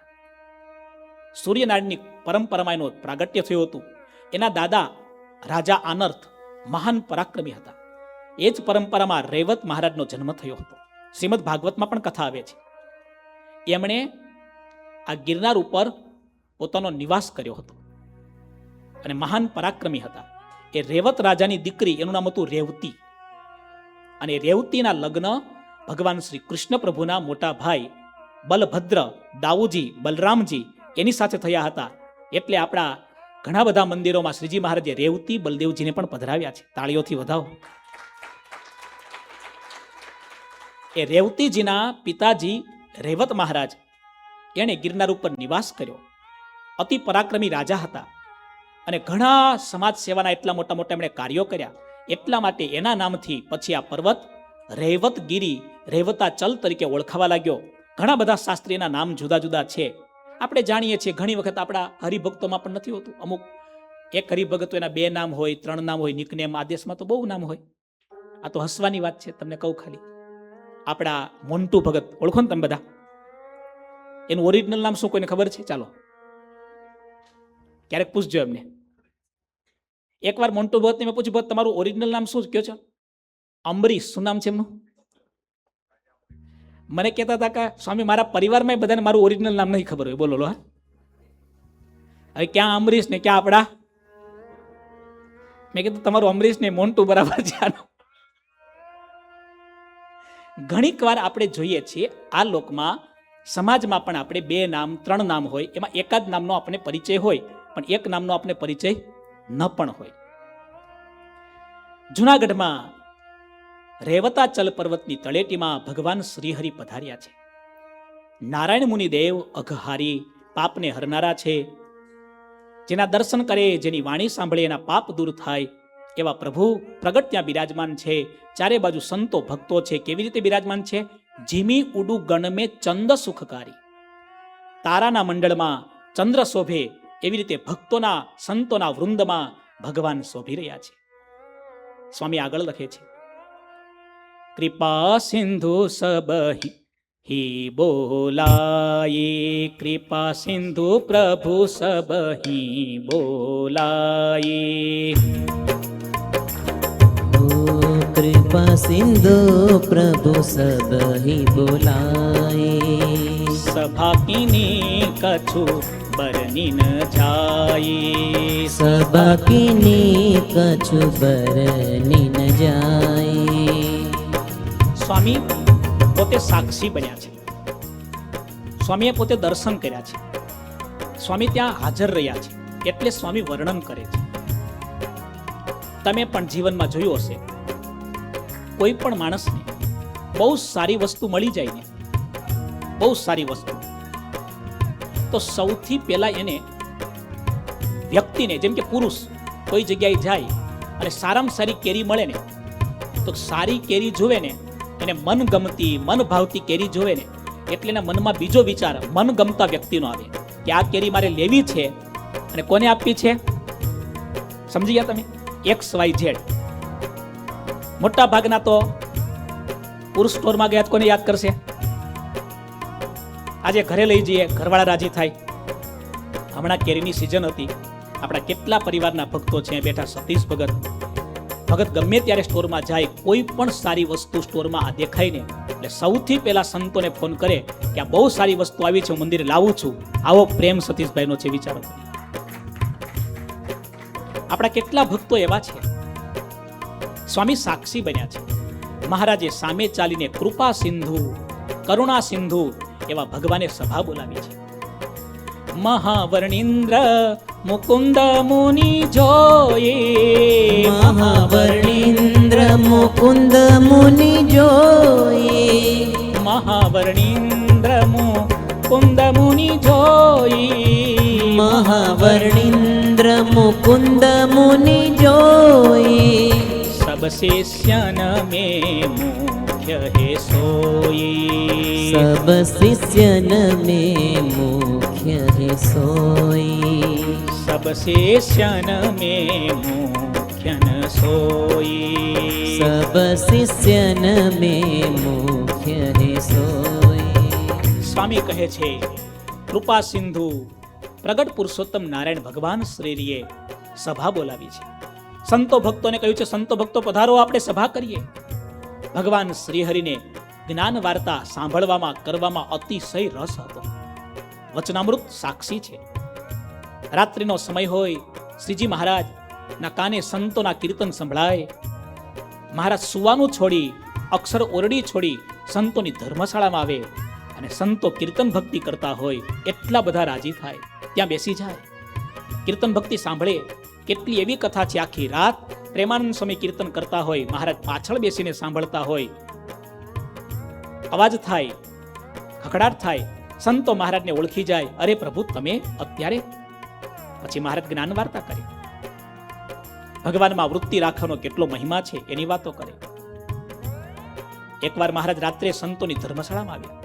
Speaker 1: સૂર્યનારાયણની પરંપરામાં એનું પ્રાગટ્ય થયું હતું. એના દાદા રાજા આનર્થ મહાન પરાક્રમી હતા. એ જ પરંપરામાં રૈવત મહારાજનો જન્મ થયો હતો. શ્રીમદ ભાગવતમાં પણ કથા આવે છે. એમણે આ ગિરનાર ઉપર પોતાનો નિવાસ કર્યો હતો અને મહાન પરાક્રમી હતા. એ રેવત રાજાની દીકરી, એનું નામ હતું રેવતી. અને રેવતીના લગ્ન ભગવાન શ્રી કૃષ્ણ પ્રભુના મોટા ભાઈ બલભદ્ર, દાઉજી, બલરામજી એની સાથે થયા હતા. એટલે આપણા ઘણા બધા મંદિરોમાં શ્રીજી મહારાજે રેવતી બલદેવજીને પણ પધરાવ્યા છે. તાળીઓથી વધાવો. એ રેવતીજીના પિતાજી રેવત મહારાજ, એણે ગિરનાર ઉપર નિવાસ કર્યો. અતિ પરાક્રમી રાજા હતા અને ઘણા સમાજ સેવાના એટલા મોટા મોટા એમણે કાર્યો કર્યા. એટલા માટે એના નામથી પછી આ પર્વત રૈવતગીરી, રેવતાચલ તરીકે ઓળખાવા લાગ્યો. ઘણા બધા શાસ્ત્રીના નામ જુદા જુદા છે. આપણે જાણીએ છીએ, ઘણી વખત આપણા હરિભક્તોમાં પણ નથી હોતું. અમુક એક હરિભક્તો એના 2 નામ હોય, 3 નામ હોય, નિકનેમ. આદેશમાં તો બહુ નામ હોય. આ તો હસવાની વાત છે, તમને કહું ખાલી. આપણા મોન્ટુ ભગત ઓળખો ને તમે બધા? એનું ઓરિજિનલ નામ શું કોઈને ખબર છે? ચાલો ક્યારેક પૂછજો એમને. એકવાર મોન્ટુ ભગતને મેં પૂછ્યું, ભગત તમારું ઓરિજિનલ નામ શું કયો છો? અંબરીશ. શું નામ છે એમનું? મને કહેતા હતા કે સ્વામી મારા પરિવારમાં બધાને મારું ઓરિજિનલ નામ નહીં ખબર હોય. બોલો લો. હવે ક્યાં અંબરીશ ને ક્યાં આપણા? મેં કીધું તમારું અંબરીશ ને મોન્ટુ બરાબર છે. ઘણીક વાર આપણે જોઈએ છીએ આ લોકમાં, સમાજમાં પણ આપણે 2 નામ 3 નામ હોય, એમાં એકાદ નામનો આપણે પરિચય હોય, પણ એક નામનો આપણે પરિચય ન પણ હોય. જૂનાગઢમાં રેવતાચલ પર્વતની તળેટીમાં ભગવાન શ્રીહરિ પધાર્યા છે. નારાયણ મુનિદેવ અઘહારી, પાપને હરનારા છે. જેના દર્શન કરે, જેની વાણી સાંભળે એના પાપ દૂર થાય એવા પ્રભુ પ્રગટ ત્યાં બિરાજમાન છે. ચારે બાજુ સંતો ભક્તો છે. કેવી રીતે બિરાજમાન છે? જીમી ઉડુ ગણમે ચંદ સુખકારી. તારાના મંડળમાં ચંદ્ર શોભે એવી રીતે ભક્તોના, સંતોના વૃંદમાં ભગવાન શોભી રહ્યા છે. સ્વામી આગળ લખે છે, કૃપા સિંધુ સબહી ही बोलाए, कृपा सिंधु प्रभु सब ही बोलाए.
Speaker 2: कृपा सिंधु प्रभु सब ही बोलाए.
Speaker 1: सभा कीनी कछु बरनी न जाए.
Speaker 2: सभा कीनी कछु बरनी न जाए.
Speaker 1: સ્વામી પોતે સાક્ષી બન્યા છે. સ્વામીએ પોતે દર્શન કર્યા છે. સ્વામી ત્યાં હાજર રહ્યા છે, એટલે સ્વામી વર્ણન કરે છે. તમે પણ જીવનમાં જોયું હશે, કોઈ પણ માણસને બહુ સારી વસ્તુ મળી જાય ને, બહુ સારી વસ્તુ, તો સૌથી પહેલા એને વ્યક્તિને, જેમ કે પુરુષ કોઈ જગ્યાએ જાય અને સારામાં સારી કેરી મળે ને તો સારી કેરી જોવે ને એને મન ગમતી મન ભાવતી કેરી જોવે ને એટલે એના મનમાં બીજો વિચાર મન ગમતા વ્યક્તિનો આવે કે આ કેરી મારે લેવી છે અને કોને આપવી છે? સમજી ગયા તમે? XYZ. મોટા ભાગના તો પુરુષ સ્ટોરમાં ગયા કોને યાદ કરશે? આજે ઘરે લઈ જઈએ, ઘરવાળા રાજી થાય. હમણાં કેરીની સિઝન હતી, આપણા કેટલા પરિવારના ભક્તો છે બેઠા. સતીશ ભગત ગમે ત્યારે સ્ટોરમાં જાય, કોઈ પણ સારી વસ્તુ સ્ટોરમાં દેખાય ને એટલે સૌથી પહેલા સંતોને ફોન કરે કે આ બહુ સારી વસ્તુ આવી છે, હું મંદિરે લાવું છું. આવો પ્રેમ સતીશભાઈનો છે, વિચારો. આપણા કેટલા ભક્તો એવા છે, સ્વામી સાક્ષી બન્યા છે. મહારાજે સામે ચાલીને કૃપા સિંધુ, કરુણા સિંધુ એવા ભગવાને સભા બોલાવી છે. મહાવર્ણિન્દ્ર મુકુંદ મુનિ જોયે,
Speaker 2: મહાવર્ણિન્દ્ર મુકુંદ મુનિ જોયે,
Speaker 1: મહાવર્ણિન્દ્ર મુકુંદ મુનિ જોયે,
Speaker 2: મહાવર્ણિન્દ્ર મુકુંદ મુનિ જોયે,
Speaker 1: સબ શિષ્યન में मुख्य है सोई,
Speaker 2: सब शिष्यन में मुख्य है सोई,
Speaker 1: सब शिष्यन में मुख्य न सोई,
Speaker 2: सब शिष्यन में मुख्य है सोई.
Speaker 1: સ્વામી કહે છે કૃપા સિંધુ પ્રગટ પુરુષોત્તમ નારાયણ ભગવાન શ્રીએ સભા બોલાવી છે. સંતો ભક્તોને કહ્યું છે, સંતો ભક્તો પધારો, આપણે સભા કરીએ. ભગવાન શ્રીહરિને જ્ઞાન વાર્તા સાંભળવામાં કરવામાં અતિશય રસ હતો. વચનામૃત સાક્ષી છે. રાત્રિનો સમય હોય, શ્રીજી મહારાજના કાને સંતોના કીર્તન સંભળાય. મહારાજ સુવાનું છોડી, અક્ષર ઓરડી છોડી સંતોની ધર્મશાળામાં આવે અને સંતો કીર્તન ભક્તિ કરતા હોય એટલા બધા રાજી થાય, ત્યાં બેસી જાય, કીર્તન ભક્તિ સાંભળે. કેટલી એવી કથા છે, આખી રાત પ્રેમાનંદ સ્વામી કીર્તન કરતા હોય, મહારાજ પાછળ બેસીને સાંભળતા હોય, અવાજ થાય, ખખડાટ થાય, સંતો મહારાજને ઓળખી જાય, અરે પ્રભુ તમે અત્યારે? પછી મહારાજ જ્ઞાન વાર્તા કરે, ભગવાનમાં વૃત્તિ રાખવાનો કેટલો મહિમા છે એની વાતો કરે. એકવાર મહારાજ રાત્રે સંતોની ધર્મશાળામાં આવ્યા.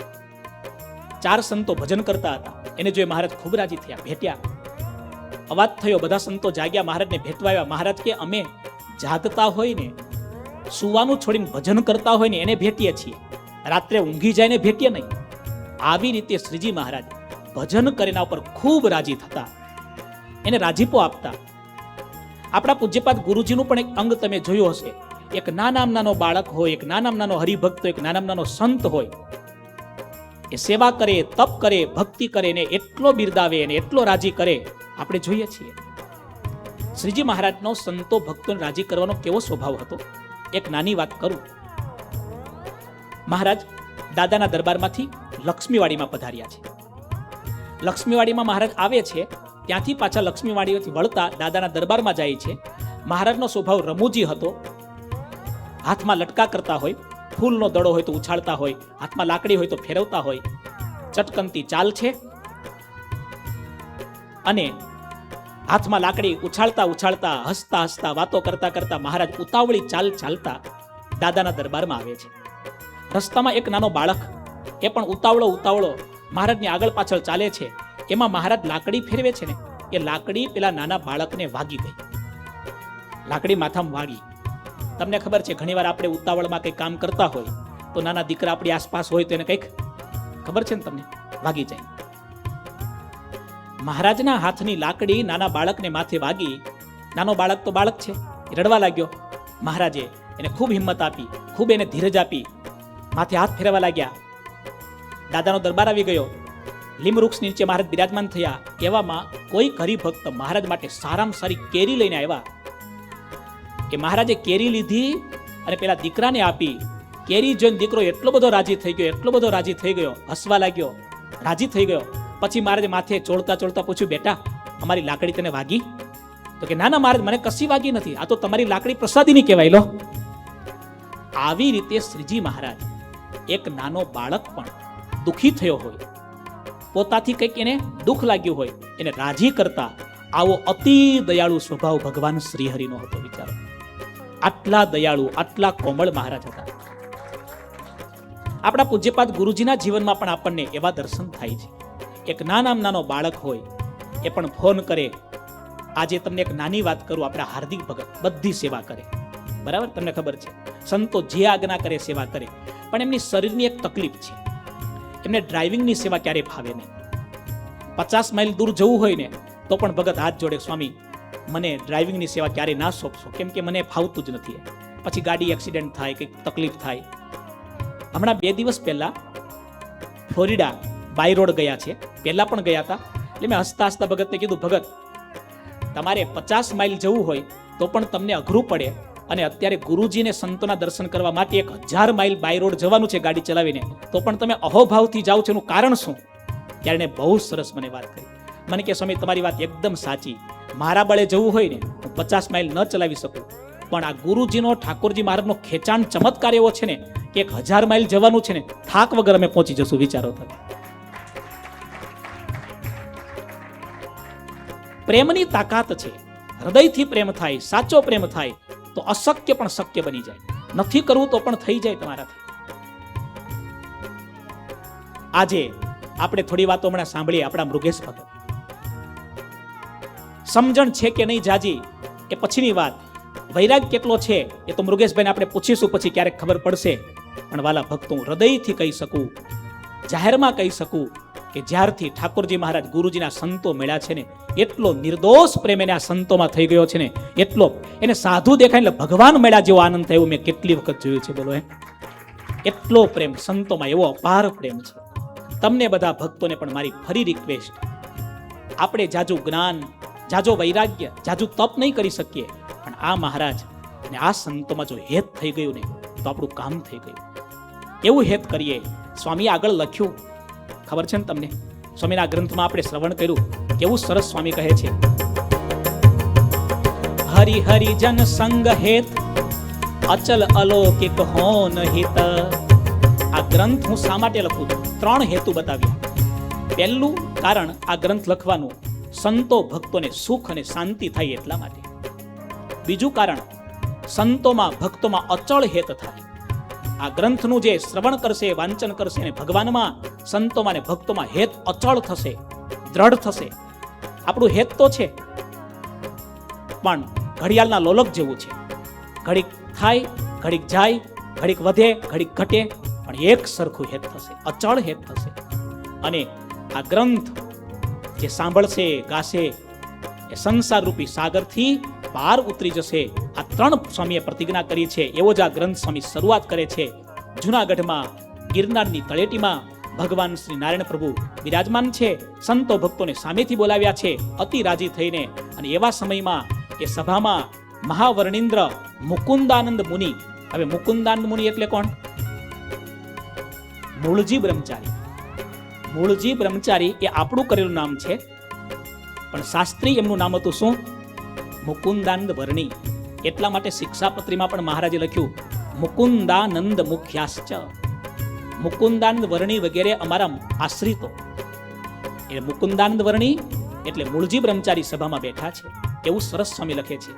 Speaker 1: 4 સંતો ભજન કરતા હતા, એને જોઈ મહારાજ ખૂબ રાજી થયા, ભેટ્યા. અવાજ થયો, બધા સંતો જાગ્યા, મહારાજને ભેટવા આવ્યા. મહારાજ કે અમે જાગતા હોય ને, સુવાનું છોડીને ભજન કરતા હોય ને એને ભેટીએ છીએ, રાત્રે ઊંઘી જાય ને ભેટીએ નહીં. આવી રીતે શ્રીજી મહારાજ ભજન કરીને ઉપર ખૂબ રાજી થતા, એને રાજીપો આપતા. આપણા પૂજ્યપાદ ગુરુજીનું પણ એક અંગ તમે જોયું હશે. એક નાનો બાળક હોય, એક નાનો હરિભક્ત હોય, એક નાનો સંત હોય, એ સેવા કરે, તપ કરે, ભક્તિ કરે ને એટલો બિરદાવે અને એટલો રાજી કરે, આપણે જોઈએ છીએ. શ્રીજી મહારાજનો સંતો ભક્તોને રાજી કરવાનો કેવો સ્વભાવ હતો. એક નાની વાત કરું. મહારાજ દાદાના દરબારમાંથી લક્ષ્મીવાડીમાં પધાર્યા છે. લક્ષ્મીવાડીમાં મહારાજ આવે છે, ત્યાંથી પાછા લક્ષ્મીવાડીથી વળતા દાદાના દરબારમાં જાય છે. મહારાજનો સ્વભાવ રમૂજી હતો. હાથમાં લટકા કરતા હોય, ફૂલનો દડો હોય તો ઉછાળતા હોય, હાથમાં લાકડી હોય તો ફેરવતા હોય, ચટકનતી ચાલ છે અને હાથમાં લાકડી ઉછાળતા ઉછાળતા, હસતા હસતા, વાતો કરતા કરતા મહારાજ ઉતાવળી ચાલ ચાલતા દાદાના દરબારમાં આવે છે. રસ્તામાં એક નાનો બાળક, એ પણ ઉતાવળો મહારાજની આગળ પાછળ ચાલે છે. એમાં મહારાજ લાકડી ફેરવે છે ને, એ લાકડી પેલા નાના બાળકને વાગી ગઈ. લાકડી માથામાં વાગી. તમને ખબર છે, ઘણીવાર આપણે ઉતાવળમાં કંઈક કામ કરતા હોય તો નાના દીકરા આપણી આસપાસ હોય તો એને કંઈક ખબર છે ને તમને, વાગી જાય. મહારાજના હાથની લાકડી નાના બાળકને માથે વાગી. નાનો બાળક તો બાળક છે, રડવા લાગ્યો. મહારાજે એને ખૂબ હિંમત આપી, ખૂબ એને ધીરજ આપી, માથે હાથ ફેરવા લાગ્યા. દાદાનો દરબાર આવી ગયો. લીમ વૃક્ષ નીચે મહારાજ બિરાજમાન થયા. એવામાં કોઈ હરિભક્ત મહારાજ માટે સારામાં સારી કેરી લઈને આવ્યા. કે મહારાજે કેરી લીધી અને પેલા દીકરાને આપી. કેરી જોઈને દીકરો એટલો બધો રાજી થઈ ગયો, હસવા લાગ્યો, રાજી થઈ ગયો. પછી મહારાજે માથે ચોળતા પૂછ્યું, બેટા અમારી લાકડી તને વાગી? તો કે ના મહારાજ, મને કશી વાગી નથી, આ તો તમારી લાકડી પ્રસાદીની કહેવાય લો. આવી રીતે શ્રીજી મહારાજ, એક નાનો બાળક પણ દુઃખી થયો હોય, પોતાથી કંઈક એને દુઃખ લાગ્યું હોય, એને રાજી કરતા આવો અતિ દયાળુ સ્વભાવ ભગવાન શ્રીહરિનો હતો. વિચારો, આટલા દયાળુ, આટલા કોમળ મહારાજ હતા. આપણા પૂજ્યપાદ ગુરુજીના જીવનમાં પણ આપણને એવા દર્શન થાય છે. એક નાનો બાળક હોય એ પણ ફોન કરે. આજે તમને એક નાની વાત કરું, આપણા હાર્દિક ભગત બધી સેવા કરે, બરાબર, તમને ખબર છે, સંતો જે આજ્ઞા કરે સેવા કરે, પણ એમની શરીરની એક તકલીફ છે. એમને ડ્રાઇવિંગની સેવા ક્યારેય ફાવે નહીં. 50 માઇલ દૂર જવું હોય ને તો પણ ભગત હાથ જોડે, સ્વામી મને ડ્રાઇવિંગની સેવા ક્યારેય ના સોંપશો, કેમ કે મને ફાવતું જ નથી. પછી ગાડી એક્સિડન્ટ થાય, કંઈક તકલીફ થાય. હમણાં 2 દિવસ પહેલા ફ્લોરિડા બાય રોડ ગયા છે, પહેલા પણ ગયા હતા. એટલે મેં હસતા હસતા ભગતને કીધું, ભગત તમારે 50 માઇલ જવું હોય તો પણ તમને અઘરું પડે, અને અત્યારે ગુરુજીને સંતોના દર્શન કરવા માટે 1000 માઇલ બાય રોડ જવાનું છે ગાડી ચલાવીને, તો પણ તમે અહોભાવથી જાઓ છો, એનું કારણ શું? ત્યારે એને બહુ સરસ મને વાત કરી. મને કે સ્વામી તમારી વાત એકદમ સાચી, મારા બળે જવું હોય ને હું 50 માઇલ ન ચલાવી શકું, પણ આ ગુરુજીનો, ઠાકોરજી મહારાજનો ખેંચાણ ચમત્કાર એવો છે ને કે 1000 માઇલ જવાનું છે ને થાક વગર અમે પહોંચી જશું. વિચારો તમે. પ્રેમની તાકાત છે. હૃદયથી પ્રેમ થાય, સાચો પ્રેમ થાય તો અશક્ય પણ શક્ય બની જાય. નથી કરવું તો પણ થઈ જાય તમારાથી. આજે આપણે થોડી વાતો હમણાં સાંભળીએ આપણા મૃગેશ ભગત. સમજણ છે કે નહીં જાજી એ પછીની વાત, વૈરાગ કેટલો છે એ તો મૃગેશભાઈને આપણે પૂછીશું, પછી ક્યારેક ખબર પડશે. પણ વાલા ભક્તો, હું હૃદયથી કહી શકું, જાહેરમાં કહી શકું કે જ્યારથી ઠાકોરજી મહારાજ ગુરુજીના સંતો મળ્યા છે ને, એટલો નિર્દોષ પ્રેમ એને આ સંતોમાં થઈ ગયો છે ને, એટલો એને સાધુ દેખાય એટલે ભગવાન મળ્યા જેવો આનંદ થયો મેં કેટલી વખત જોયું છે. બોલો, એટલો પ્રેમ સંતોમાં, એવો અપાર પ્રેમ છે. તમને બધા ભક્તોને પણ મારી ફરી રિક્વેસ્ટ, આપણે જાજુ જ્ઞાન, જાજો વૈરાગ્ય, જાજુ તપ નહીં કરી શકીએ, પણ આ મહારાજ અને આ સંતોમાં જો હેત થઈ ગયું ને તો આપણું કામ થઈ ગયું. એવું હેત કરીએ. સ્વામી આગળ લખ્યું, ખબર છે ને તમને? સ્વામીના ગ્રંથમાં આપણે શ્રવણ કર્યું, કેવું સરસ સ્વામી કહે છે, હરિ હરિ જન સંગ હેત અચલ અલૌકિક હોન હિત. આ ગ્રંથ હું શા માટે લખું છું? 3 હેતુ બતાવ્યા. પહેલું કારણ આ ગ્રંથ લખવાનું, સંતો ભક્તોને સુખ અને શાંતિ થાય એટલા માટે. બીજું કારણ, સંતોમાં ભક્તોમાં અચળ હેત થાય. આ ગ્રંથનું જે શ્રવણ કરશે, વાંચન કરશે, અને ભગવાનમાં, સંતોમાં અને ભક્તોમાં હેત અચળ થશે, દ્રઢ થશે. આપણું હેત તો છે, પણ ઘડિયાળના લોલક જેવું છે. ઘડીક થાય, ઘડીક જાય, ઘડીક વધે, ઘડીક ઘટે, પણ એક સરખું હેત થશે, અચળ હેત થશે. અને આ ગ્રંથ જે સાંભળશે, ગાશે, એ સંસાર રૂપી સાગરથી પાર ઉતરી જશે. આ 3 સ્વામીએ પ્રતિજ્ઞા કરી છે. એવો જ આ ગ્રંથ સ્વામી શરૂઆત કરે છે. જૂનાગઢમાં ગિરનારની તળેટીમાં ભગવાન શ્રી નારાયણ પ્રભુ બિરાજમાન છે. સંતો ભક્તોને સામેથી બોલાવ્યા છે, અતિ રાજી થઈને. અને એવા સમયમાં એ સભામાં મહાવર્ણિન્દ્ર મુકુંદાનંદ મુનિ. હવે મુકુંદાનંદ મુનિ એટલે કોણ? મૂળજી બ્રહ્મચારી. મૂળજી બ્રહ્મચારી એ આપણું કરેલું નામ છે, પણ શાસ્ત્રી એમનું નામ હતું શું? મુકુંદાનંદ વર્ણી. એટલા માટે શિક્ષાપત્રીમાં પણ મહારાજે લખ્યું, મુકુંદાનંદ મુખ્યાશ્ચ. મુકુંદાનંદ વર્ણી વગેરે અમારા આશ્રિતો. એ મુકુંદાનંદ વર્ણી એટલે મૂળજી બ્રહ્મચારી સભામાં બેઠા છે. એવું સરસ સ્વામી લખે છે,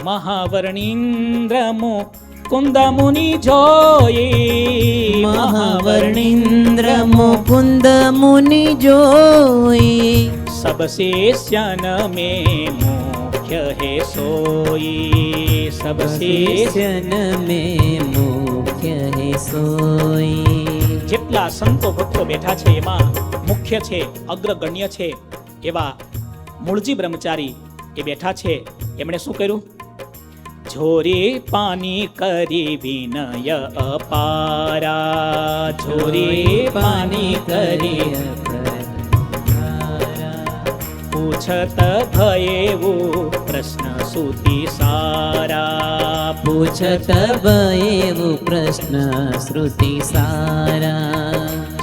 Speaker 1: મહાવર્ણિન્દ્ર મુકુંદ મુનિ જોઈ.
Speaker 2: મહાવર્ણિન્દ્ર મુકુંદ મુનિ જોઈ.
Speaker 1: સબ શિષ્યન મેં મુખ્ય હે સોઈ. સબ
Speaker 2: શિષ્યન મેં મુખ્ય હે સોઈ.
Speaker 1: જેટલા સંતો ભક્તો બેઠા છે એમાં મુખ્ય છે, અગ્રગણ્ય છે એવા મૂળજી બ્રહ્મચારી એ બેઠા છે. એમણે શું કર્યું? ઝોરી પાની કરી વિનય અપારા. ઝોરી પાની કરી પૂછત ભયેવું પ્રશ્ન સુતી સારા.
Speaker 2: પૂછત ભયેવું પ્રશ્ન શ્રુતિ સારા.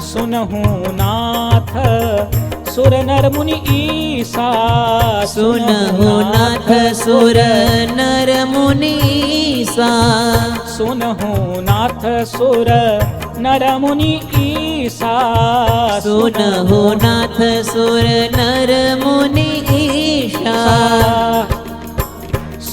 Speaker 1: સુનહું નાથ સુર નર મુનિ ઈસા.
Speaker 2: સુનહું નાથ સુર નર મુનિ ઈસા.
Speaker 1: સુનહું નાથ સુર નર મુનિ ઈસા.
Speaker 2: સુનહું નાથ સુર નર મુનિ ઈશા.